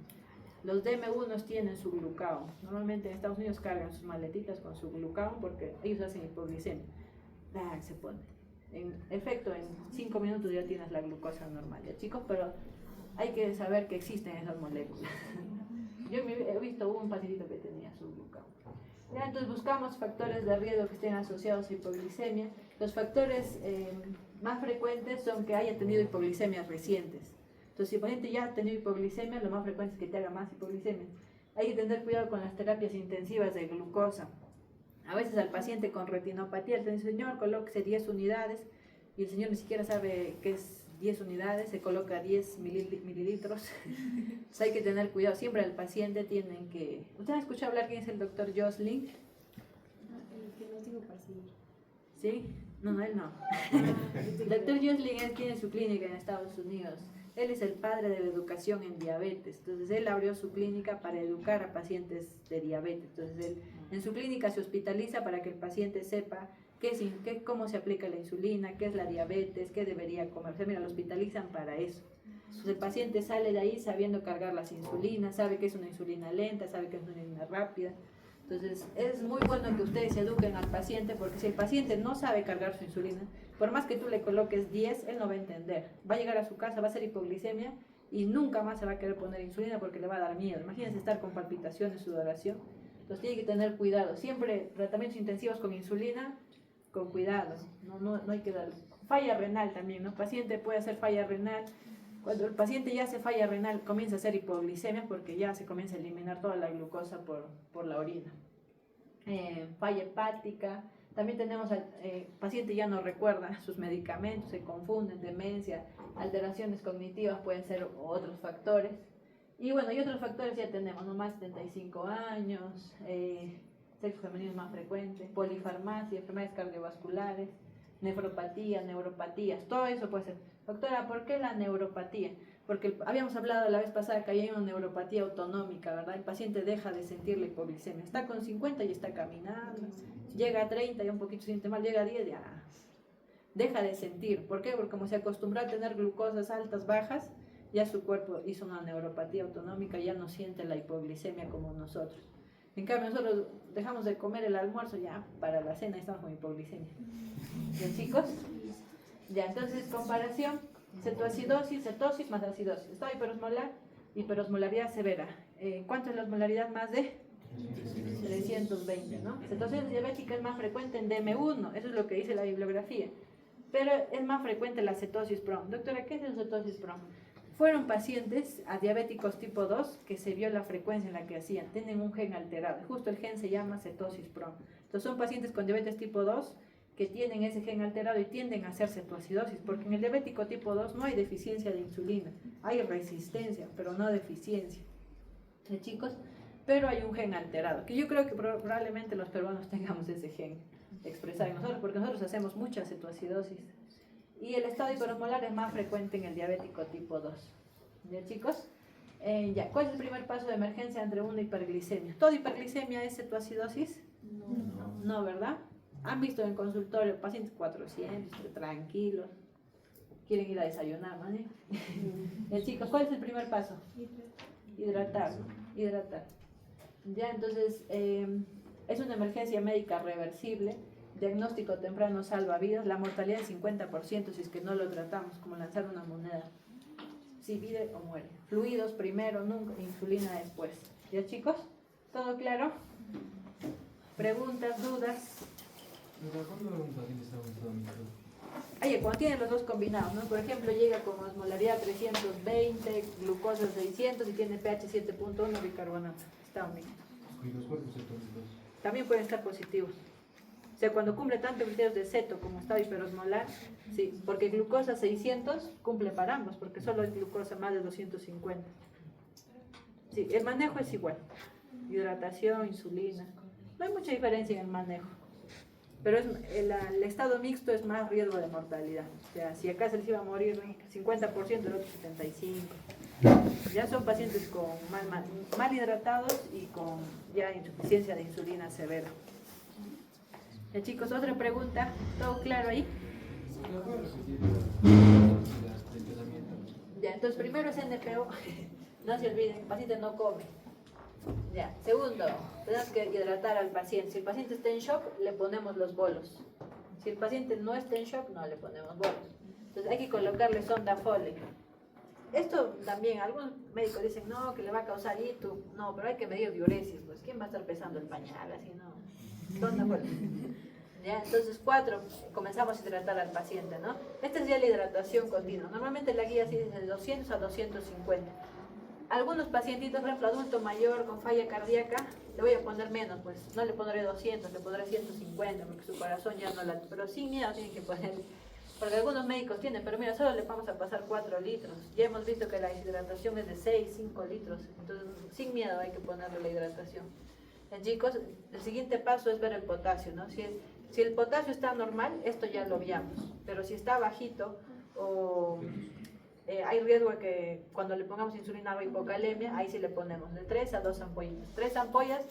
Los DM1 tienen su glucagón. Normalmente en Estados Unidos cargan sus maletitas con su glucagón porque ellos hacen hipoglicemia. Se pone. En efecto, en 5 minutos ya tienes la glucosa normal, ¿ya, chicos? Pero hay que saber que existen esas moléculas. Yo he visto un pacientito que tenía su glucagón. Ya, entonces buscamos factores de riesgo que estén asociados a hipoglicemia. Los factores más frecuentes son que haya tenido hipoglicemias recientes. Entonces, si el paciente ya ha tenido hipoglicemia, lo más frecuente es que te haga más hipoglicemia. Hay que tener cuidado con las terapias intensivas de glucosa. A veces al paciente con retinopatía, el señor, colóquese 10 unidades y el señor ni siquiera sabe qué es 10 unidades, se coloca 10 mililitros. Entonces hay que tener cuidado. Siempre al paciente tienen que... ¿Usted ha escuchado hablar quién es el doctor Josling? El que nos dijo paciente. ¿Sí? No, él no. El doctor Josling, él tiene su clínica en Estados Unidos. Él es el padre de la educación en diabetes. Entonces él abrió su clínica para educar a pacientes de diabetes. Entonces él en su clínica se hospitaliza para que el paciente sepa cómo se aplica la insulina, qué es la diabetes, qué debería comer. O sea, mira, lo hospitalizan para eso. Entonces el paciente sale de ahí sabiendo cargar las insulinas, sabe que es una insulina lenta, sabe que es una insulina rápida. Entonces es muy bueno que ustedes eduquen al paciente, porque si el paciente no sabe cargar su insulina, por más que tú le coloques 10, él no va a entender. Va a llegar a su casa, va a hacer hipoglicemia y nunca más se va a querer poner insulina porque le va a dar miedo. Imagínense estar con palpitaciones, sudoración. Entonces tiene que tener cuidado. Siempre tratamientos intensivos con insulina, con cuidado. No hay que dar. Falla renal también, ¿no? El paciente puede hacer falla renal. Cuando el paciente ya hace falla renal, comienza a hacer hipoglicemia porque ya se comienza a eliminar toda la glucosa por la orina. Falla hepática. También tenemos al paciente ya no recuerda sus medicamentos, se confunden, demencia, alteraciones cognitivas pueden ser otros factores. Y bueno, y otros factores ya tenemos, ¿no? Más de 75 años, sexo femenino más frecuente, polifarmacia, enfermedades cardiovasculares, neuropatías, todo eso puede ser. Doctora, ¿por qué la neuropatía? Porque habíamos hablado la vez pasada que hay una neuropatía autonómica, ¿verdad? El paciente deja de sentir la hipoglicemia. Está con 50 y está caminando, llega a 30 y un poquito siente mal, llega a 10 ya deja de sentir. ¿Por qué? Porque como se acostumbró a tener glucosas altas, bajas, ya su cuerpo hizo una neuropatía autonómica, ya no siente la hipoglicemia como nosotros. En cambio, nosotros dejamos de comer el almuerzo, ya para la cena estamos con hipoglicemia. ¿Bien, chicos? Ya, entonces, comparación, cetoacidosis, cetosis más acidosis. Estado hiperosmolar, hiperosmolaridad severa. ¿Cuánto es la osmolaridad? Más de 320, ¿no? Cetosis diabética es más frecuente en DM1, eso es lo que dice la bibliografía. Pero es más frecuente la cetosis PROM. Doctora, ¿qué es la cetosis PROM? Fueron pacientes a diabéticos tipo 2 que se vio la frecuencia en la que hacían. Tienen un gen alterado. Justo el gen se llama cetosis PROM. Entonces son pacientes con diabetes tipo 2 que tienen ese gen alterado y tienden a hacer cetoacidosis, porque en el diabético tipo 2 no hay deficiencia de insulina, hay resistencia, pero no deficiencia. Chicos, pero hay un gen alterado, que yo creo que probablemente los peruanos tengamos ese gen expresado en nosotros, porque nosotros hacemos mucha cetoacidosis. Y el estado hiperosmolar es más frecuente en el diabético tipo 2. ¿Ya, chicos? ¿Cuál es el primer paso de emergencia entre una hiperglicemia? ¿Toda hiperglicemia es cetoacidosis? No, ¿verdad? Han visto en consultorio pacientes 400, tranquilos, quieren ir a desayunar, ¿no? Chicos, ¿cuál es el primer paso? Hidratar. Ya, entonces, es una emergencia médica reversible. Diagnóstico temprano salva vidas. La mortalidad es 50% si es que no lo tratamos, como lanzar una moneda. Si vive o muere. Fluidos primero, nunca, insulina después. ¿Ya, chicos? ¿Todo claro? ¿Preguntas, dudas? ¿Cuándo un paciente está en estado Ahí, cuando tienen los dos combinados, ¿no? Por ejemplo, llega con osmolaridad 320, glucosa 600 y tiene pH 7.1, bicarbonato. Está bien. Y los cuerpos entonces. También pueden estar positivos. O sea, cuando cumple tanto criterios de ceto como estado hiperosmolar, sí, porque glucosa 600 cumple para ambos, porque solo es glucosa más de 250. Sí, el manejo es igual. Hidratación, insulina. No hay mucha diferencia en el manejo. Pero el estado mixto es más riesgo de mortalidad. O sea, si acá se les iba a morir 50%, el otro 75%. Ya son pacientes con mal hidratados y con ya insuficiencia de insulina severa. Ya chicos, otra pregunta. ¿Todo claro ahí? Ya, entonces primero es NPO. No se olviden, el paciente no come. Ya. Segundo, tenemos que hidratar al paciente. Si el paciente está en shock, le ponemos los bolos. Si el paciente no está en shock, no le ponemos bolos. Entonces hay que colocarle sonda Foley. Esto también, algunos médicos dicen, no, que le va a causar ictus. No, pero hay que medir diuresis, pues. ¿Quién va a estar pesando el pañal? Así no. Sonda Foley. ¿Ya? Entonces, 4, comenzamos a hidratar al paciente, ¿no? Esta es ya la hidratación continua. Normalmente la guía dice de 200 a 250. Algunos pacientitos, por ejemplo, adulto mayor con falla cardíaca, le voy a poner menos, pues no le pondré 200, le pondré 150, porque su corazón ya no late. Pero sin miedo tienen que poner, porque algunos médicos tienen, pero mira, solo le vamos a pasar 4 litros. Ya hemos visto que la hidratación es de 6, 5 litros, entonces sin miedo hay que ponerle la hidratación. Chicos, el siguiente paso es ver el potasio, ¿no? Si el potasio está normal, esto ya lo veamos, pero si está bajito o hay riesgo de que cuando le pongamos insulina o hipocalemia, ahí sí le ponemos de 3 a 2 ampollitas. 3 ampollas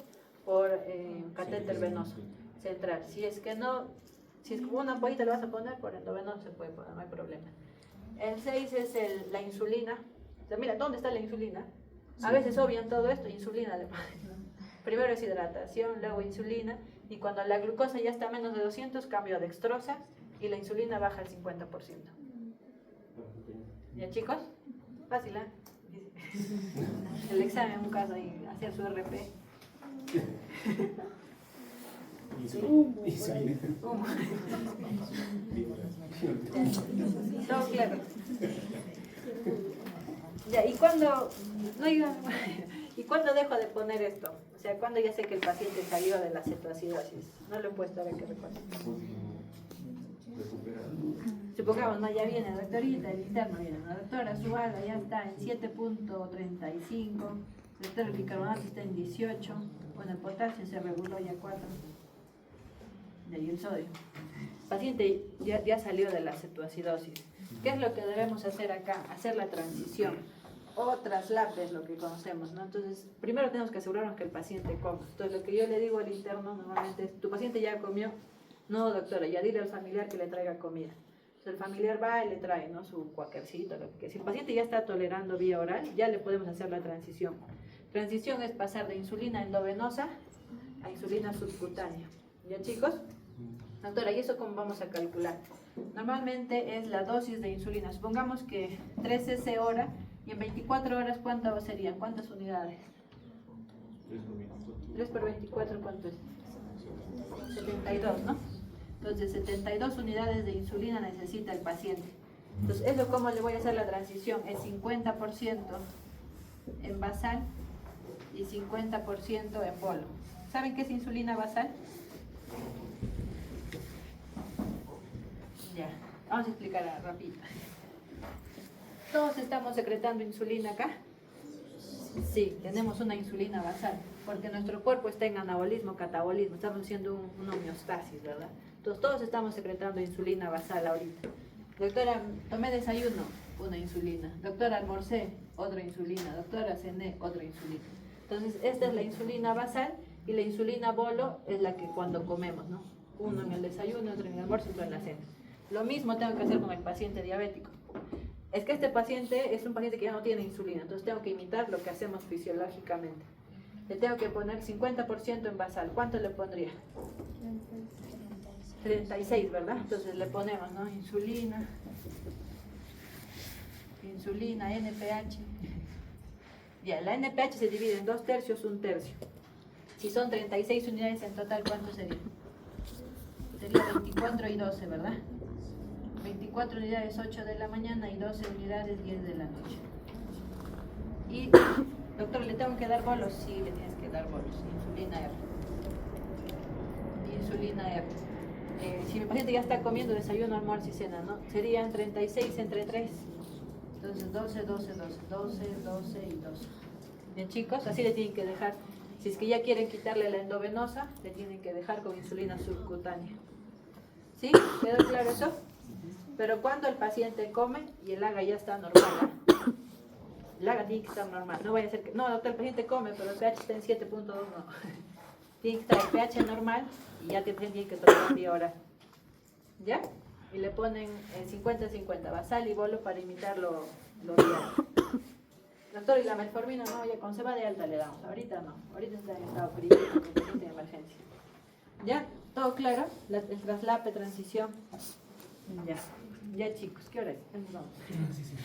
por catéter venoso central. Si es que no, si es como una ampollita le vas a poner, por endovenoso se puede poner, no hay problema. El 6 es la insulina. O sea, mira, ¿dónde está la insulina? A veces obvian todo esto, insulina le ponen, ¿no? Primero es hidratación, luego insulina, y cuando la glucosa ya está a menos de 200, cambio a dextrosa y la insulina baja al 50%. ¿Ya chicos? Fácil, ¿eh? El examen, un caso ahí, hacer su RP. Humo. Todo claro. Ya, ¿y cuándo? No digan. ¿Y cuándo dejo de poner esto? O sea, cuando ya sé que el paciente salió de la cetoacidosis. No lo he puesto, a ver qué recuerdo. Supongamos, no, ya viene doctorita, el interno viene, ¿no? Doctora, su alga ya está en 7.35, doctor, el bicarbonato está en 18, bueno, el potasio se reguló ya 4, de ahí el sodio. El paciente ya salió de la cetoacidosis. ¿Qué es lo que debemos hacer acá? Hacer la transición. O traslape es lo que conocemos, ¿no? Entonces, primero tenemos que asegurarnos que el paciente coma. Entonces, lo que yo le digo al interno normalmente es, ¿tu paciente ya comió? No, doctora, ya dile al familiar que le traiga comida. Entonces, el familiar va y le trae, ¿no? Su cuaquercito, lo que. Si el paciente ya está tolerando vía oral, ya le podemos hacer la transición. Transición es pasar de insulina endovenosa a insulina subcutánea. ¿Ya, chicos? Doctora, ¿y eso cómo vamos a calcular? Normalmente es la dosis de insulina. Supongamos que 3 cc hora. ¿Y en 24 horas cuánto serían? ¿Cuántas unidades? 3 por 24, ¿cuánto es? 72, ¿no? Entonces, 72 unidades de insulina necesita el paciente. Entonces, ¿eso cómo le voy a hacer la transición? Es 50% en basal y 50% en bolo. ¿Saben qué es insulina basal? Ya, vamos a explicar rápido. ¿Todos estamos secretando insulina acá? Sí, tenemos una insulina basal, porque nuestro cuerpo está en anabolismo, catabolismo, estamos haciendo una homeostasis, ¿verdad? Entonces todos estamos secretando insulina basal ahorita. Doctora, tomé desayuno, una insulina. Doctora, almorcé, otra insulina. Doctora, cené, otra insulina. Entonces esta es la insulina basal y la insulina bolo es la que cuando comemos, ¿no? Uno en el desayuno, otro en el almuerzo, otro en la cena. Lo mismo tengo que hacer con el paciente diabético. Es que este paciente es un paciente que ya no tiene insulina, entonces tengo que imitar lo que hacemos fisiológicamente. Le tengo que poner 50% en basal. ¿Cuánto le pondría? 36, ¿verdad? Entonces le ponemos, ¿no? Insulina, NPH. Ya, la NPH se divide en 2 tercios, 1 tercio. Si son 36 unidades en total, ¿cuánto sería? Sería 24 y 12, ¿verdad? 24 unidades 8 de la mañana y 12 unidades 10 de la noche. Y, doctor, ¿le tengo que dar bolos? Sí, le tienes que dar bolos. Insulina R. Insulina R. Si mi paciente ya está comiendo desayuno, almuerzo y cena, ¿no? Serían 36 entre 3. Entonces 12, 12, 12, 12, 12 y 12. Bien, chicos, así le tienen que dejar. Si es que ya quieren quitarle la endovenosa, le tienen que dejar con insulina subcutánea. ¿Sí? ¿Quedó claro eso? Pero cuando el paciente come y el AGA ya está normal, el AGA tiene que estar normal. No vaya a ser que, no, doctor, el paciente come, pero el pH está en 7.2, no. Tiene que estar el pH normal y ya el paciente tiene que tomar vía oral. ¿Ya? Y le ponen 50-50, basal y bolo para imitar lo diario. Doctor, y la metformina no, ya con se va de alta le damos. Ahorita no, ahorita está en estado crítico, con paciente de emergencia. ¿Ya? ¿Todo claro? El traslape, transición. Ya. Ya, chicos, ¿qué hora es? Nos vamos. Sí, sí.